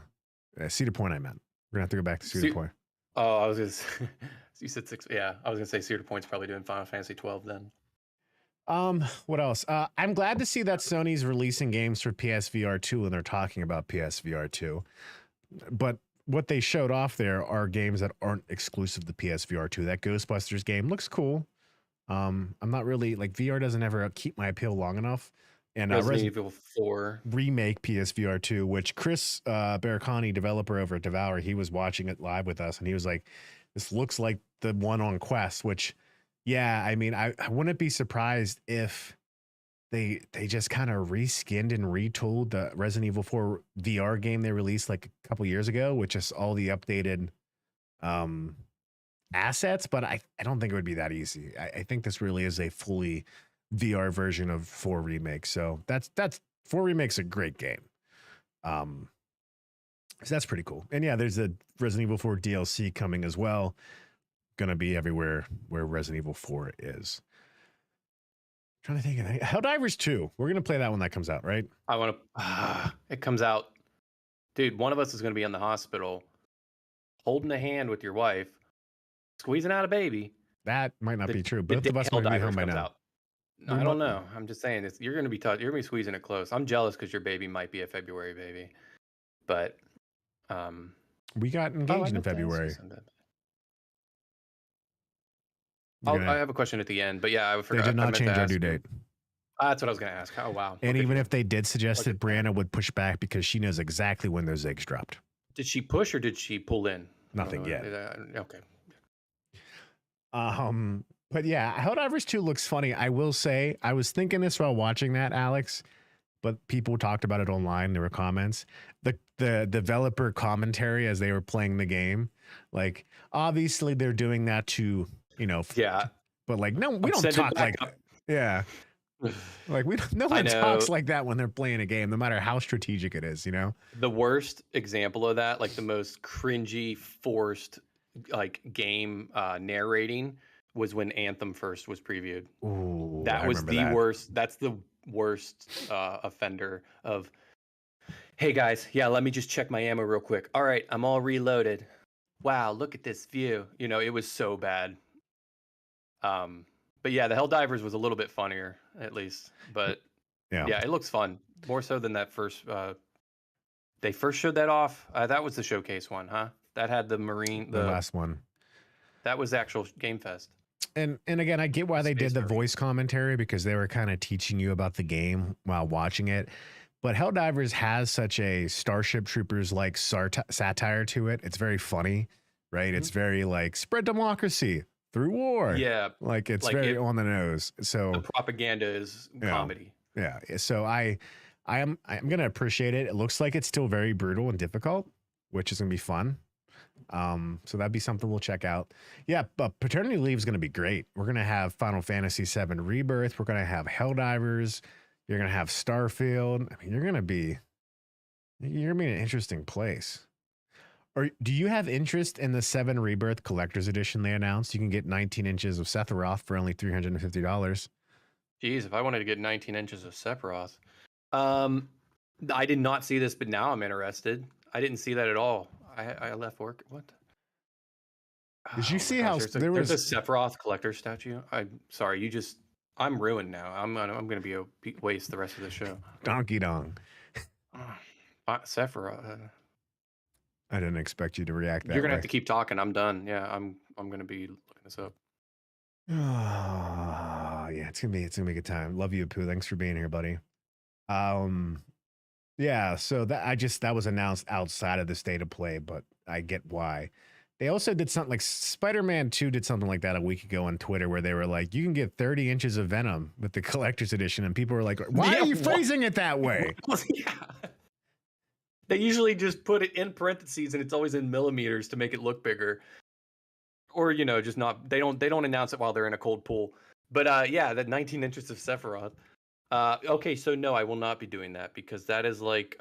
Speaker 1: Cedar Point. I meant we're gonna have to go back to Cedar Point.
Speaker 2: Oh, I was gonna. You said 6. Yeah, I was gonna say Cedar Point's probably doing Final Fantasy 12 then.
Speaker 1: What else? I'm glad to see that Sony's releasing games for PSVR 2 and they're talking about PSVR 2. But what they showed off there are games that aren't exclusive to PSVR 2. That Ghostbusters game looks cool. I'm not really like, VR doesn't ever keep my appeal long enough. And
Speaker 2: Resident Evil 4
Speaker 1: remake PSVR 2, which Chris Baracani, developer over at Devour, he was watching it live with us and he was like, this looks like the one on Quest, which, yeah, I mean, I wouldn't be surprised if they just kind of reskinned and retooled the Resident Evil 4 VR game they released like a couple years ago, with just all the updated assets. But I don't think it would be that easy. I think this really is a fully VR version of 4 Remake. So that's 4 Remake's a great game. So that's pretty cool. And yeah, there's a Resident Evil 4 DLC coming as well. Gonna be everywhere where Resident Evil 4 is. I'm trying to think of Helldivers 2. We're gonna play that when that comes out, right?
Speaker 2: I want to. It comes out, dude. One of us is gonna be in the hospital, holding a hand with your wife, squeezing out a baby.
Speaker 1: That might not be true. Both of us might be home by now.
Speaker 2: I don't know. I'm just saying this. You're gonna be you're gonna be squeezing it close. I'm jealous because your baby might be a February baby, but
Speaker 1: we got engaged in February.
Speaker 2: I have a question at the end, but yeah, I forgot.
Speaker 1: They did not change our due date.
Speaker 2: That's what I was going to ask. Oh, wow.
Speaker 1: And even if they did suggest it, Brianna would push back because she knows exactly when those eggs dropped.
Speaker 2: Did she push or did she pull in?
Speaker 1: Nothing yet.
Speaker 2: Okay.
Speaker 1: But yeah, Helldivers 2 looks funny. I will say, I was thinking this while watching that, Alex, but people talked about it online. There were comments. The developer commentary as they were playing the game, like, obviously they're doing that to,
Speaker 2: yeah,
Speaker 1: but like, no, we don't talk like, yeah, like no one talks like that when they're playing a game, no matter how strategic it is.
Speaker 2: The worst example of that, like the most cringy, forced, like game narrating, was when Anthem first was previewed.
Speaker 1: Ooh,
Speaker 2: that was the worst. That's the worst offender of. Hey guys, yeah, let me just check my ammo real quick. All right, I'm all reloaded. Wow, look at this view. It was so bad. But yeah, the Helldivers was a little bit funnier, at least. But yeah, it looks fun, more so than that first. They first showed that off. That was the showcase one, huh? That had the Marine.
Speaker 1: The last one.
Speaker 2: That was the actual Game Fest.
Speaker 1: And again, I get why they did the voice commentary, because they were kind of teaching you about the game while watching it. But Helldivers has such a Starship Troopers like satire to it. It's very funny, right? Mm-hmm. It's very like spread democracy through war.
Speaker 2: Yeah,
Speaker 1: like it's like very on the nose. So
Speaker 2: the propaganda is comedy.
Speaker 1: Yeah. So I'm gonna appreciate it. It looks like it's still very brutal and difficult, which is gonna be fun. So that'd be something we'll check out. Yeah, but Paternity Leave is gonna be great. We're gonna have Final Fantasy VII Rebirth. We're gonna have Helldivers. You're gonna have Starfield. I mean, you're gonna be in an interesting place. Or do you have interest in the 7 Rebirth Collector's Edition they announced? You can get 19 inches of Sephiroth for only $350.
Speaker 2: Jeez, if I wanted to get 19 inches of Sephiroth. I did not see this, but now I'm interested. I didn't see that at all. I left work. What?
Speaker 1: Did you see how
Speaker 2: there's a Sephiroth collector statue? I'm sorry, I'm ruined now. I'm gonna be a waste the rest of the show.
Speaker 1: Donkey Dong.
Speaker 2: Sephiroth.
Speaker 1: I didn't expect you to react that way.
Speaker 2: You're gonna have to keep talking. I'm done. Yeah, I'm gonna be looking this up.
Speaker 1: yeah, it's gonna be a good time. Love you, Pooh. Thanks for being here, buddy. Um, yeah, so that was announced outside of the state of play, but I get why. They also did something like Spider-Man 2 did something like that a week ago on Twitter where they were like, you can get 30 inches of Venom with the collector's edition, and people were like, why
Speaker 2: Yeah,
Speaker 1: are you
Speaker 2: what?
Speaker 1: phrasing it that way?
Speaker 2: Yeah. They usually just put it in parentheses and it's always in millimeters to make it look bigger. Or, just not they don't announce it while they're in a cold pool. But yeah, that 19 inches of Sephiroth. Okay, so no, I will not be doing that because that is like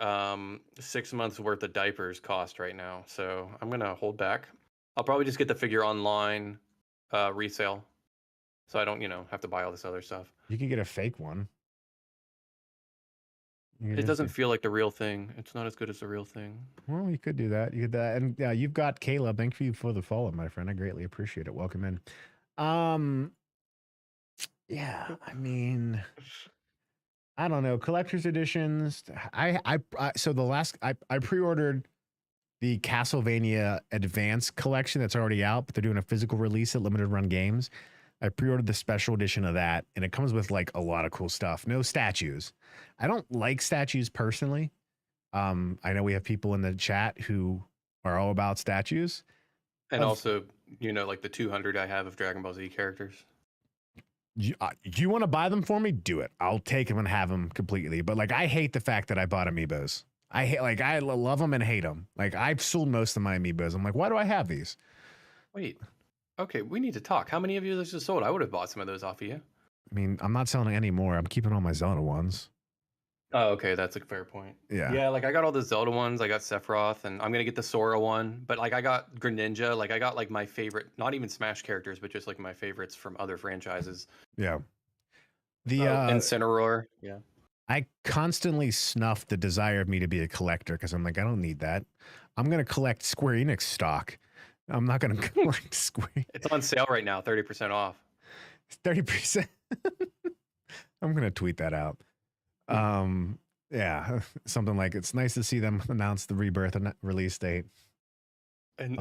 Speaker 2: 6 months worth of diapers cost right now. So I'm gonna hold back. I'll probably just get the figure online resale. So I don't, have to buy all this other stuff.
Speaker 1: You can get a fake one.
Speaker 2: It doesn't feel like the real thing. It's not as good as the real thing.
Speaker 1: Well, you could do that. You could that, and yeah, you've got Caleb. Thank you for the follow, my friend. I greatly appreciate it. Welcome in. Yeah, I mean, I don't know. Collector's editions. So the last I pre-ordered the Castlevania Advance collection that's already out, but they're doing a physical release at Limited Run Games. I pre-ordered the special edition of that, and it comes with like a lot of cool stuff. No statues. I don't like statues personally. I know we have people in the chat who are all about statues.
Speaker 2: And also, like the 200 I have of Dragon Ball Z characters.
Speaker 1: You want to buy them for me? Do it. I'll take them and have them completely. But like, I hate the fact that I bought amiibos. I love them and hate them. Like, I've sold most of my amiibos. I'm like, why do I have these?
Speaker 2: Wait. Okay, we need to talk. How many of you this just sold? I would have bought some of those off of you.
Speaker 1: I mean, I'm not selling any more. I'm keeping all my Zelda ones.
Speaker 2: Oh, okay, that's a fair point.
Speaker 1: Yeah.
Speaker 2: Yeah, like I got all the Zelda ones. I got Sephiroth, and I'm gonna get the Sora one. But like I got Greninja. Like I got like my favorite, not even Smash characters, but just like my favorites from other franchises.
Speaker 1: Yeah.
Speaker 2: Incineroar. Yeah.
Speaker 1: I constantly snuff the desire of me to be a collector because I'm like, I don't need that. I'm gonna collect Square Enix stock. I'm not gonna collect Square.
Speaker 2: It's on sale right now, 30% off.
Speaker 1: 30%. I'm gonna tweet that out. Yeah, something like it's nice to see them announce the rebirth and release date.
Speaker 2: And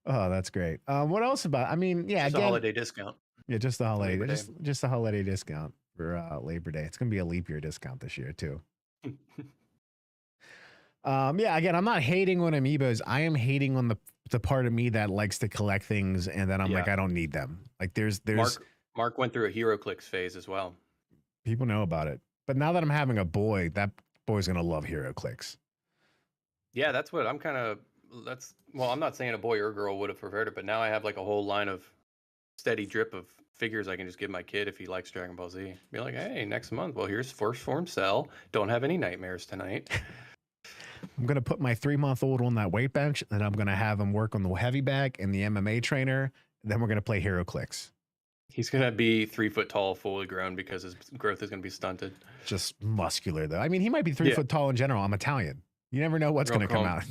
Speaker 1: oh, that's great. What else about? I mean, yeah,
Speaker 2: just
Speaker 1: again,
Speaker 2: a holiday discount.
Speaker 1: Yeah, just the holiday, just a holiday discount for Labor Day. It's gonna be a leap year discount this year too. Yeah, again, I'm not hating on amiibos. I am hating on the part of me that likes to collect things, and then I'm like, I don't need them. Like, there's
Speaker 2: Mark went through a HeroClix phase as well.
Speaker 1: People know about it, but now that I'm having a boy, that boy's gonna love HeroClix.
Speaker 2: Yeah, that's what I'm well, I'm not saying a boy or a girl would have preferred it, but now I have like a whole line of steady drip of figures I can just give my kid if he likes Dragon Ball Z. Be like, hey, next month, well, here's First Form Cell. Don't have any nightmares tonight.
Speaker 1: I'm going to put my 3-month-old on that weight bench, and I'm going to have him work on the heavy bag and the MMA trainer. Then we're going to play HeroClix.
Speaker 2: He's going to be 3 foot tall, fully grown because his growth is going to be stunted.
Speaker 1: Just muscular, though. I mean, he might be 3 foot tall in general. I'm Italian. You never know what's going to come out.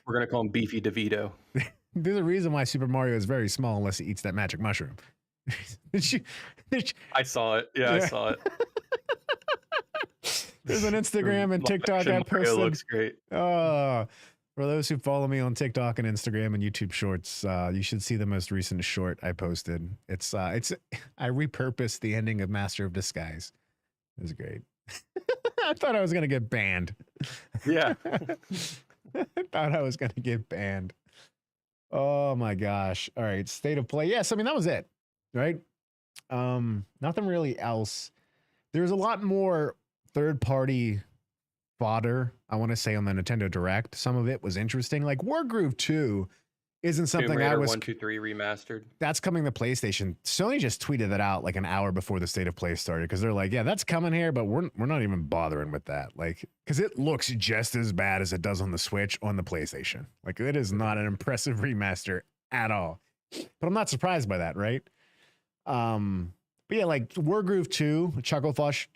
Speaker 2: We're going to call him Beefy DeVito.
Speaker 1: There's a reason why Super Mario is very small unless he eats that magic mushroom.
Speaker 2: I saw it. Yeah, I saw it.
Speaker 1: There's an Instagram and TikTok I posted.
Speaker 2: Looks great.
Speaker 1: For those who follow me on TikTok and Instagram and YouTube Shorts, you should see the most recent short I posted. It's I repurposed the ending of Master of Disguise. It was great. I thought I was gonna get banned.
Speaker 2: Yeah.
Speaker 1: I thought I was gonna get banned. Oh my gosh. All right, state of play. Yes, I mean that was it. Right? Nothing really else. There's a lot more third-party fodder, I want to say, on the Nintendo Direct. Some of it was interesting. Like Wargroove 2 isn't something I was
Speaker 2: 1, 2, 3 remastered.
Speaker 1: That's coming to PlayStation. Sony just tweeted that out like an hour before the state of play started because they're like, yeah, that's coming here, but we're not even bothering with that. Like, because it looks just as bad as it does on the Switch on the PlayStation. Like, it is not an impressive remaster at all. But I'm not surprised by that, right? But yeah, like Wargroove 2, Chucklefish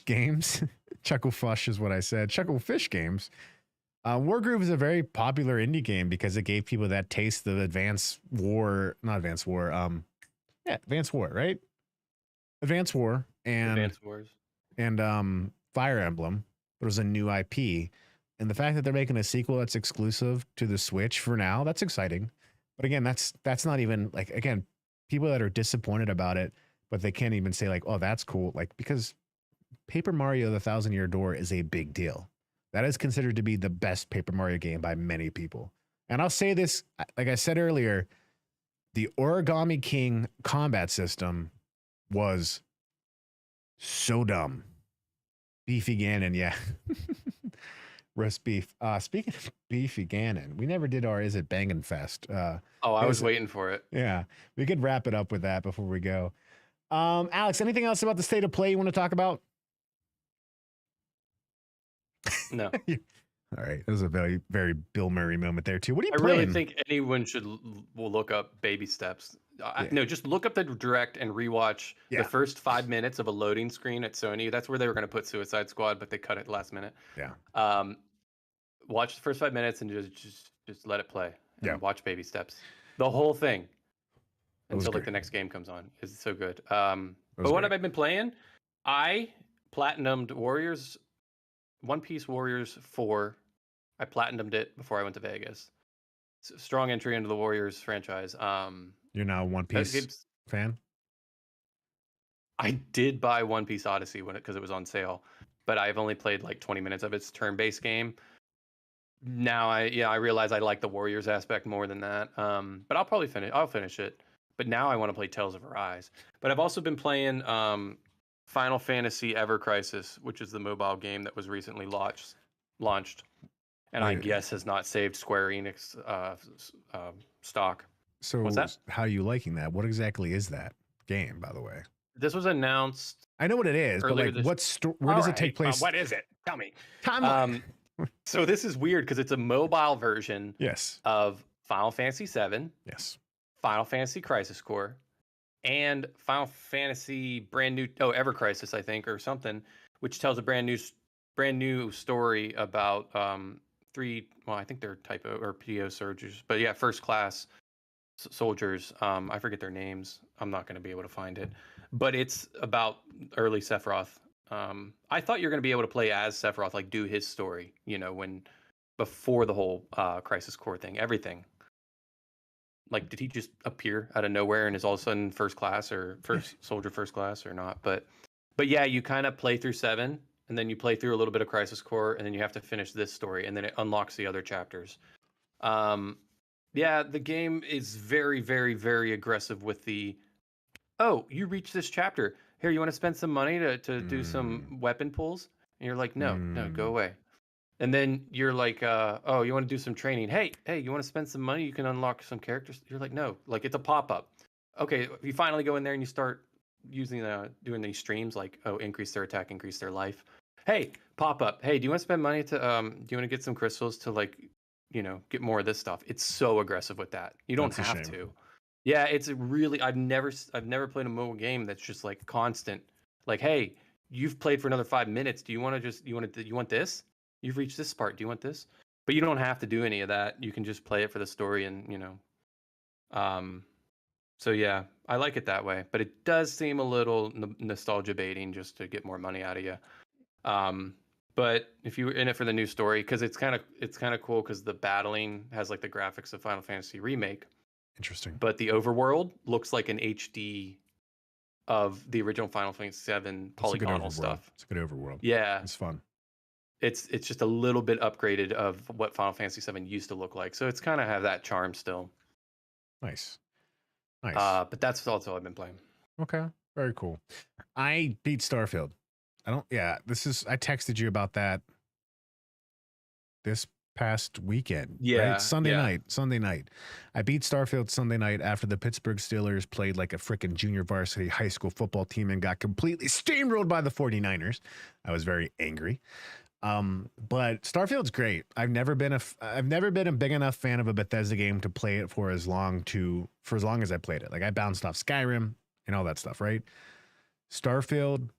Speaker 1: Games. Chucklefush is what I said. Chucklefish Games. Wargroove is a very popular indie game because it gave people that taste of Advance War, right? Advance War and
Speaker 2: Advance Wars
Speaker 1: and Fire Emblem, but it was a new IP. And the fact that they're making a sequel that's exclusive to the Switch for now, that's exciting. But again, that's not even like, again, people that are disappointed about it, but they can't even say like, oh, that's cool. Like, because Paper Mario: The Thousand Year Door is a big deal. That is considered to be the best Paper Mario game by many people. And I'll say this, like I said earlier, the Origami King combat system was so dumb. Beefy Gannon, yeah. Roast beef. Speaking of Beefy Gannon, we never did our Is It Bangin' Fest.
Speaker 2: I was waiting for it.
Speaker 1: Yeah, we could wrap it up with that before we go. Alex, anything else about the state of play you want to talk about?
Speaker 2: No.
Speaker 1: All right, that was a very, very Bill Murray moment there too. What are you
Speaker 2: I
Speaker 1: playing?
Speaker 2: really think anyone should will look up Baby Steps. No, just look up the direct and rewatch the first 5 minutes of a loading screen at Sony. That's where they were going to put Suicide Squad, but they cut it last minute.
Speaker 1: Yeah.
Speaker 2: Watch the first 5 minutes and just let it play. And
Speaker 1: Yeah.
Speaker 2: watch Baby Steps. The whole thing until
Speaker 1: great.
Speaker 2: like the next game comes on. It's so good. But what have I been playing? I platinumed One Piece Warriors 4. I platinumed it before I went to Vegas. Strong entry into the Warriors franchise.
Speaker 1: You're now a One Piece fan?
Speaker 2: I did buy One Piece Odyssey because it was on sale, but I've only played like 20 minutes of its turn-based game. Now I realize I like the Warriors aspect more than that. But I'll finish it. But now I want to play Tales of Arise. But I've also been playing Final Fantasy Ever Crisis, which is the mobile game that was recently launched, and I guess has not saved Square Enix stock.
Speaker 1: So
Speaker 2: what's that?
Speaker 1: How are you liking that? What exactly is that game, by the way?
Speaker 2: This was announced.
Speaker 1: I know what it is, but like, where does it take place?
Speaker 2: What is it? Tell me.
Speaker 1: Timeline.
Speaker 2: So this is weird because it's a mobile version.
Speaker 1: Yes.
Speaker 2: Of Final Fantasy VII.
Speaker 1: Yes.
Speaker 2: Final Fantasy Crisis Core, and Final Fantasy brand new Ever Crisis, I think, or something, which tells a brand new story about three. Well, I think they're typo or PO soldiers, but yeah, first class soldiers. I forget their names. I'm not going to be able to find it, but it's about early Sephiroth. I thought you're going to be able to play as Sephiroth, like do his story, before the whole Crisis Core thing, everything. Like, did he just appear out of nowhere and is all of a sudden first class or soldier first class or not? But yeah, you kind of play through 7 and then you play through a little bit of Crisis Core and then you have to finish this story and then it unlocks the other chapters. Yeah, the game is very, very, very aggressive with you reached this chapter. Here, you want to spend some money to do some weapon pulls? And you're like, no, go away. And then you're like, you want to do some training. Hey, you want to spend some money? You can unlock some characters. You're like, no, like it's a pop-up. Okay, you finally go in there and you start using doing these streams like, increase their attack, increase their life. Hey, pop-up. Hey, do you want to spend money to, do you want to get some crystals to like, get more of this stuff? It's so aggressive with that. You don't have to. Yeah, it's really, I've never played a mobile game that's just like constant. Like, hey, you've played for another 5 minutes. Do you want this? You've reached this part. Do you want this? But you don't have to do any of that. You can just play it for the story and, so yeah, I like it that way. But it does seem a little nostalgia baiting just to get more money out of you. But if you're in it for the new story, because it's kind of cool because the battling has like the graphics of Final Fantasy Remake.
Speaker 1: Interesting.
Speaker 2: But the overworld looks like an HD of the original Final Fantasy VII polygonal stuff.
Speaker 1: It's a good overworld.
Speaker 2: Yeah.
Speaker 1: It's fun.
Speaker 2: It's just a little bit upgraded of what Final Fantasy VII used to look like. So it's kind of have that charm still.
Speaker 1: Nice.
Speaker 2: But that's also I've been playing.
Speaker 1: Okay. Very cool. I beat Starfield. I texted you about that this past weekend.
Speaker 2: Yeah.
Speaker 1: Right? Sunday night. I beat Starfield Sunday night after the Pittsburgh Steelers played like a freaking junior varsity high school football team and got completely steamrolled by the 49ers. I was very angry. But Starfield's great. I've never been a big enough fan of a Bethesda game to play it for as long as I played it. Like I bounced off Skyrim and all that stuff, right? Starfield,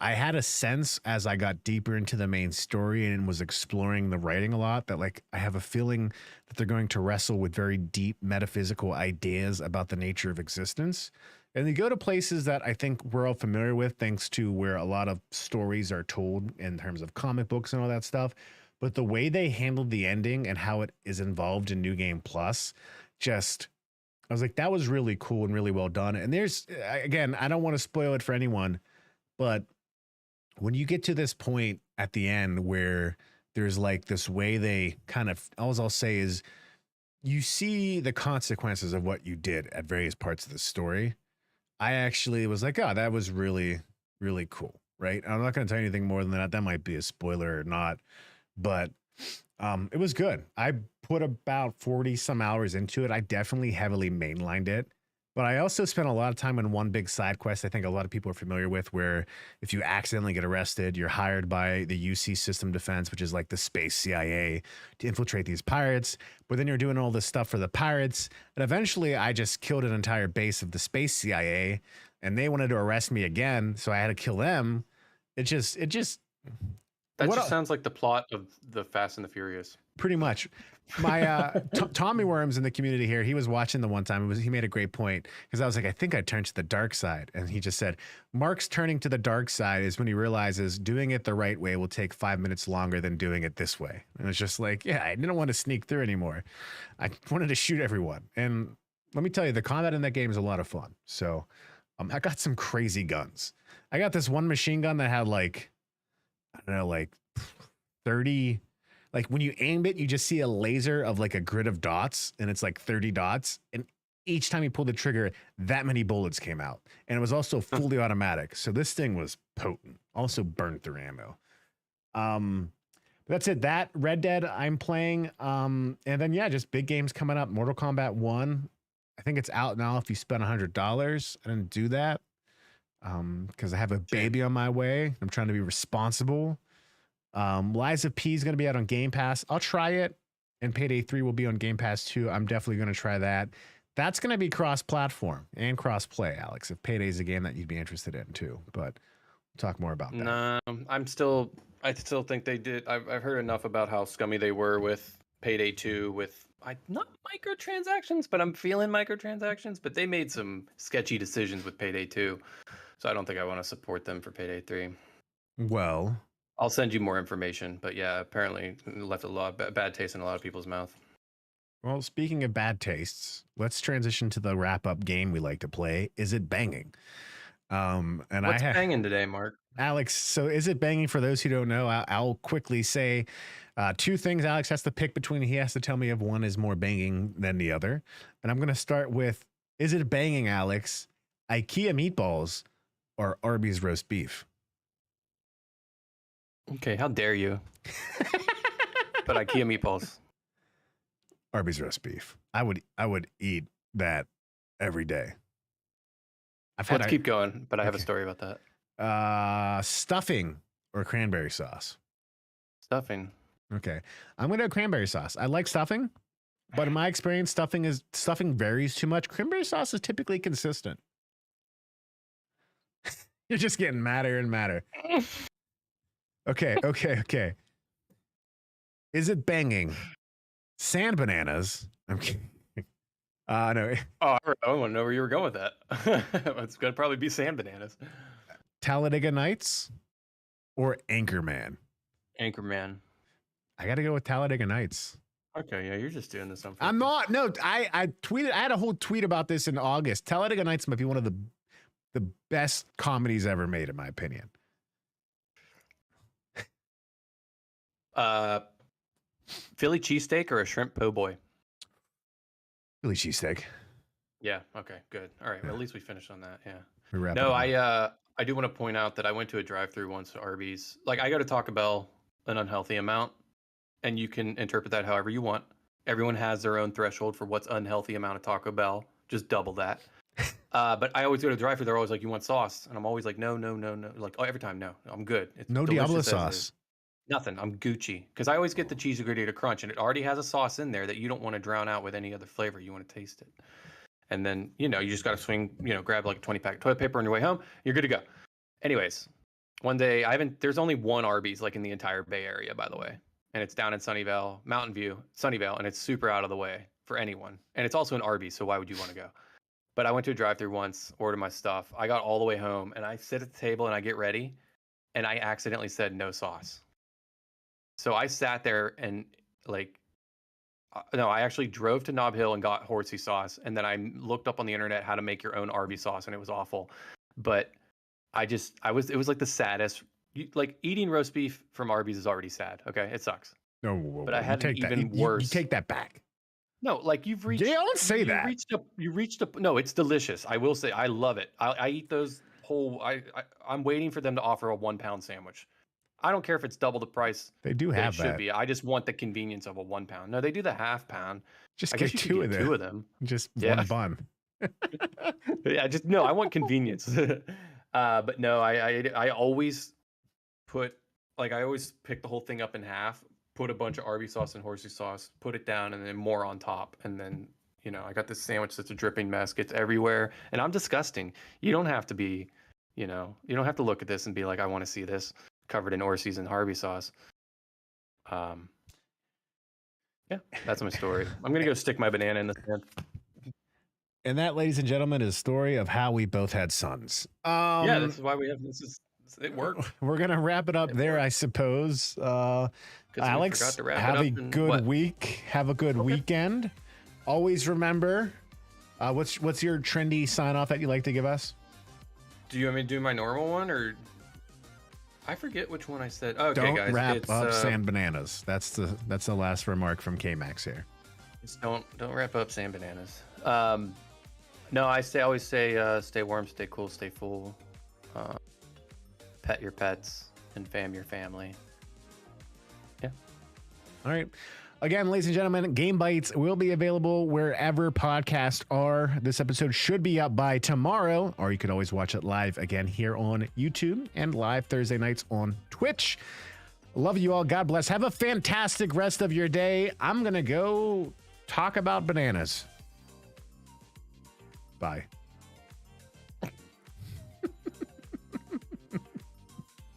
Speaker 1: I had a sense as I got deeper into the main story and was exploring the writing a lot that like I have a feeling that they're going to wrestle with very deep metaphysical ideas about the nature of existence. And they go to places that I think we're all familiar with, thanks to where a lot of stories are told in terms of comic books and all that stuff. But the way they handled the ending and how it is involved in New Game Plus, just I was like, that was really cool and really well done. And there's, again, I don't want to spoil it for anyone, but when you get to this point at the end where there's like this way they kind of, all I'll say is you see the consequences of what you did at various parts of the story. I actually was like, oh, that was really, really cool. Right. I'm not going to tell you anything more than that. That might be a spoiler or not, but it was good. I put about 40 some hours into it. I definitely heavily mainlined it, but I also spent a lot of time on one big side quest I think a lot of people are familiar with, where if you accidentally get arrested, you're hired by the UC System Defense, which is like the space CIA, to infiltrate these pirates. But then you're doing all this stuff for the pirates. And eventually I just killed an entire base of the space CIA and they wanted to arrest me again. So I had to kill them. It just,
Speaker 2: That
Speaker 1: what
Speaker 2: just
Speaker 1: a-
Speaker 2: sounds like the plot of the Fast and the Furious.
Speaker 1: pretty much. My Tommy Worms in the community here, he was watching the one time. He made a great point because I was like, I think I turned to the dark side, and he just said, Mark's turning to the dark side is when he realizes doing it the right way will take 5 minutes longer than doing it this way. And it's just like, yeah, I didn't want to sneak through anymore. I wanted to shoot everyone, and let me tell you, the combat in that game is a lot of fun. So I got some crazy guns. I got this one machine gun that had like, I don't know, like 30, like when you aim it, you just see a laser of like a grid of dots, and it's like 30 dots. And each time you pull the trigger, that many bullets came out. And it was also fully automatic. So this thing was potent. Also burned through ammo. That's it. That Red Dead I'm playing. And then yeah, just big games coming up. Mortal Kombat 1. I think it's out now if you spend $100. I didn't do that. Because I have a baby on my way. I'm trying to be responsible. Lies of P is going to be out on Game Pass. I'll try it, and Payday 3 will be on Game Pass too. I'm definitely going to try that. That's going to be cross-platform and cross-play, Alex. If Payday is a game that you'd be interested in too, but we'll talk more about that.
Speaker 2: No, I still think they did. I've heard enough about how scummy they were with Payday 2 with not microtransactions, but I'm feeling microtransactions. But they made some sketchy decisions with Payday 2, so I don't think I want to support them for Payday 3.
Speaker 1: Well,
Speaker 2: I'll send you more information, but yeah, apparently it left a lot of bad taste in a lot of people's mouth.
Speaker 1: Well, speaking of bad tastes, let's transition to the wrap-up game we like to play. Is it banging? And
Speaker 2: What's banging today, Mark?
Speaker 1: Alex, so is it banging? For those who don't know, I'll quickly say two things Alex has to pick between. He has to tell me if one is more banging than the other. And I'm going to start with, is it banging, Alex? IKEA meatballs or Arby's roast beef?
Speaker 2: Okay, how dare you? But IKEA meatballs.
Speaker 1: Arby's roast beef. I would eat that every day.
Speaker 2: Let's keep going, but I have a story about that.
Speaker 1: Stuffing or cranberry sauce?
Speaker 2: Stuffing.
Speaker 1: Okay. I'm going to go cranberry sauce. I like stuffing, but in my experience, stuffing varies too much. Cranberry sauce is typically consistent. You're just getting madder and madder. Okay. Is it banging? Sand bananas. I'm kidding. No.
Speaker 2: Oh, I want to know where you were going with that. It's going to probably be sand bananas.
Speaker 1: Talladega Nights or Anchorman?
Speaker 2: Anchorman.
Speaker 1: I got to go with Talladega Nights.
Speaker 2: Okay, yeah, you're just doing this on purpose.
Speaker 1: I'm not. No, I tweeted. I had a whole tweet about this in August. Talladega Nights might be one of the best comedies ever made, in my opinion.
Speaker 2: Philly cheesesteak or a shrimp po' boy?
Speaker 1: Philly cheesesteak.
Speaker 2: Yeah. Okay. Good. All right. Well, at least we finished on that. Yeah.
Speaker 1: No,
Speaker 2: I do want to point out that I went to a drive-through once to Arby's. Like, I go to Taco Bell an unhealthy amount, and you can interpret that however you want. Everyone has their own threshold for what's unhealthy amount of Taco Bell. Just double that. But I always go to drive-through. They're always like, "You want sauce?" And I'm always like, "No." Like, oh, every time, no. I'm good. It's
Speaker 1: no Diablo sauce.
Speaker 2: Nothing. I'm Gucci because I always get the cheesy gordita crunch, and it already has a sauce in there that you don't want to drown out with any other flavor. You want to taste it, and then you just got to swing. Grab like a 20-pack of toilet paper on your way home. You're good to go. Anyways, one day there's only one Arby's like in the entire Bay Area, by the way, and it's down in Sunnyvale, Mountain View, Sunnyvale, and it's super out of the way for anyone. And it's also an Arby's, so why would you want to go? But I went to a drive-through once, ordered my stuff. I got all the way home, and I sit at the table and I get ready, and I accidentally said no sauce. So I sat there and like No, I actually drove to Nob Hill and got horsey sauce, and then I looked up on the internet how to make your own Arby's sauce, and it was awful. But it was like the saddest. Like eating roast beef from Arby's is already sad. Okay, it sucks.
Speaker 1: No, whoa,
Speaker 2: But
Speaker 1: whoa,
Speaker 2: I had an even worse.
Speaker 1: You take that back.
Speaker 2: No, like you've reached.
Speaker 1: Yeah, don't say that.
Speaker 2: You reached a. No, it's delicious. I will say, I love it. I eat those whole. I'm waiting for them to offer a 1 pound sandwich. I don't care if it's double the price.
Speaker 1: They do have
Speaker 2: that. Should be. I just want the convenience of a 1 pound. No, they do the half pound.
Speaker 1: Just
Speaker 2: I
Speaker 1: get
Speaker 2: guess you could get two of them.
Speaker 1: Just one bun.
Speaker 2: Yeah, just no. I want convenience. But no, I always put I always pick the whole thing up in half, put a bunch of Arby's sauce and horsey sauce, put it down, and then more on top, and then I got this sandwich that's a dripping mess, gets everywhere, and I'm disgusting. You don't have to be, you don't have to look at this and be like, I want to see this covered in Orsi's and Arby's sauce. Yeah, that's my story. I'm gonna go stick my banana in the sand.
Speaker 1: And that, ladies and gentlemen, is a story of how we both had sons.
Speaker 2: Yeah, this is why we have it worked.
Speaker 1: We're gonna wrap it up there, I suppose. Alex, have a good week. Have a good weekend. Always remember, what's your trendy sign off that you like to give us?
Speaker 2: Do you want me to do my normal one, or I forget which one I said? Oh, okay,
Speaker 1: don't
Speaker 2: guys,
Speaker 1: wrap up sand bananas. That's the last remark from K-Max here.
Speaker 2: Don't wrap up sand bananas. No, I always say stay warm, stay cool, stay full. Pet your pets and fam your family. Yeah.
Speaker 1: All right. Again, ladies and gentlemen, Game Bites will be available wherever podcasts are. This episode should be up by tomorrow, or you could always watch it live again here on YouTube and live Thursday nights on Twitch. Love you all. God bless. Have a fantastic rest of your day. I'm going to go talk about bananas. Bye.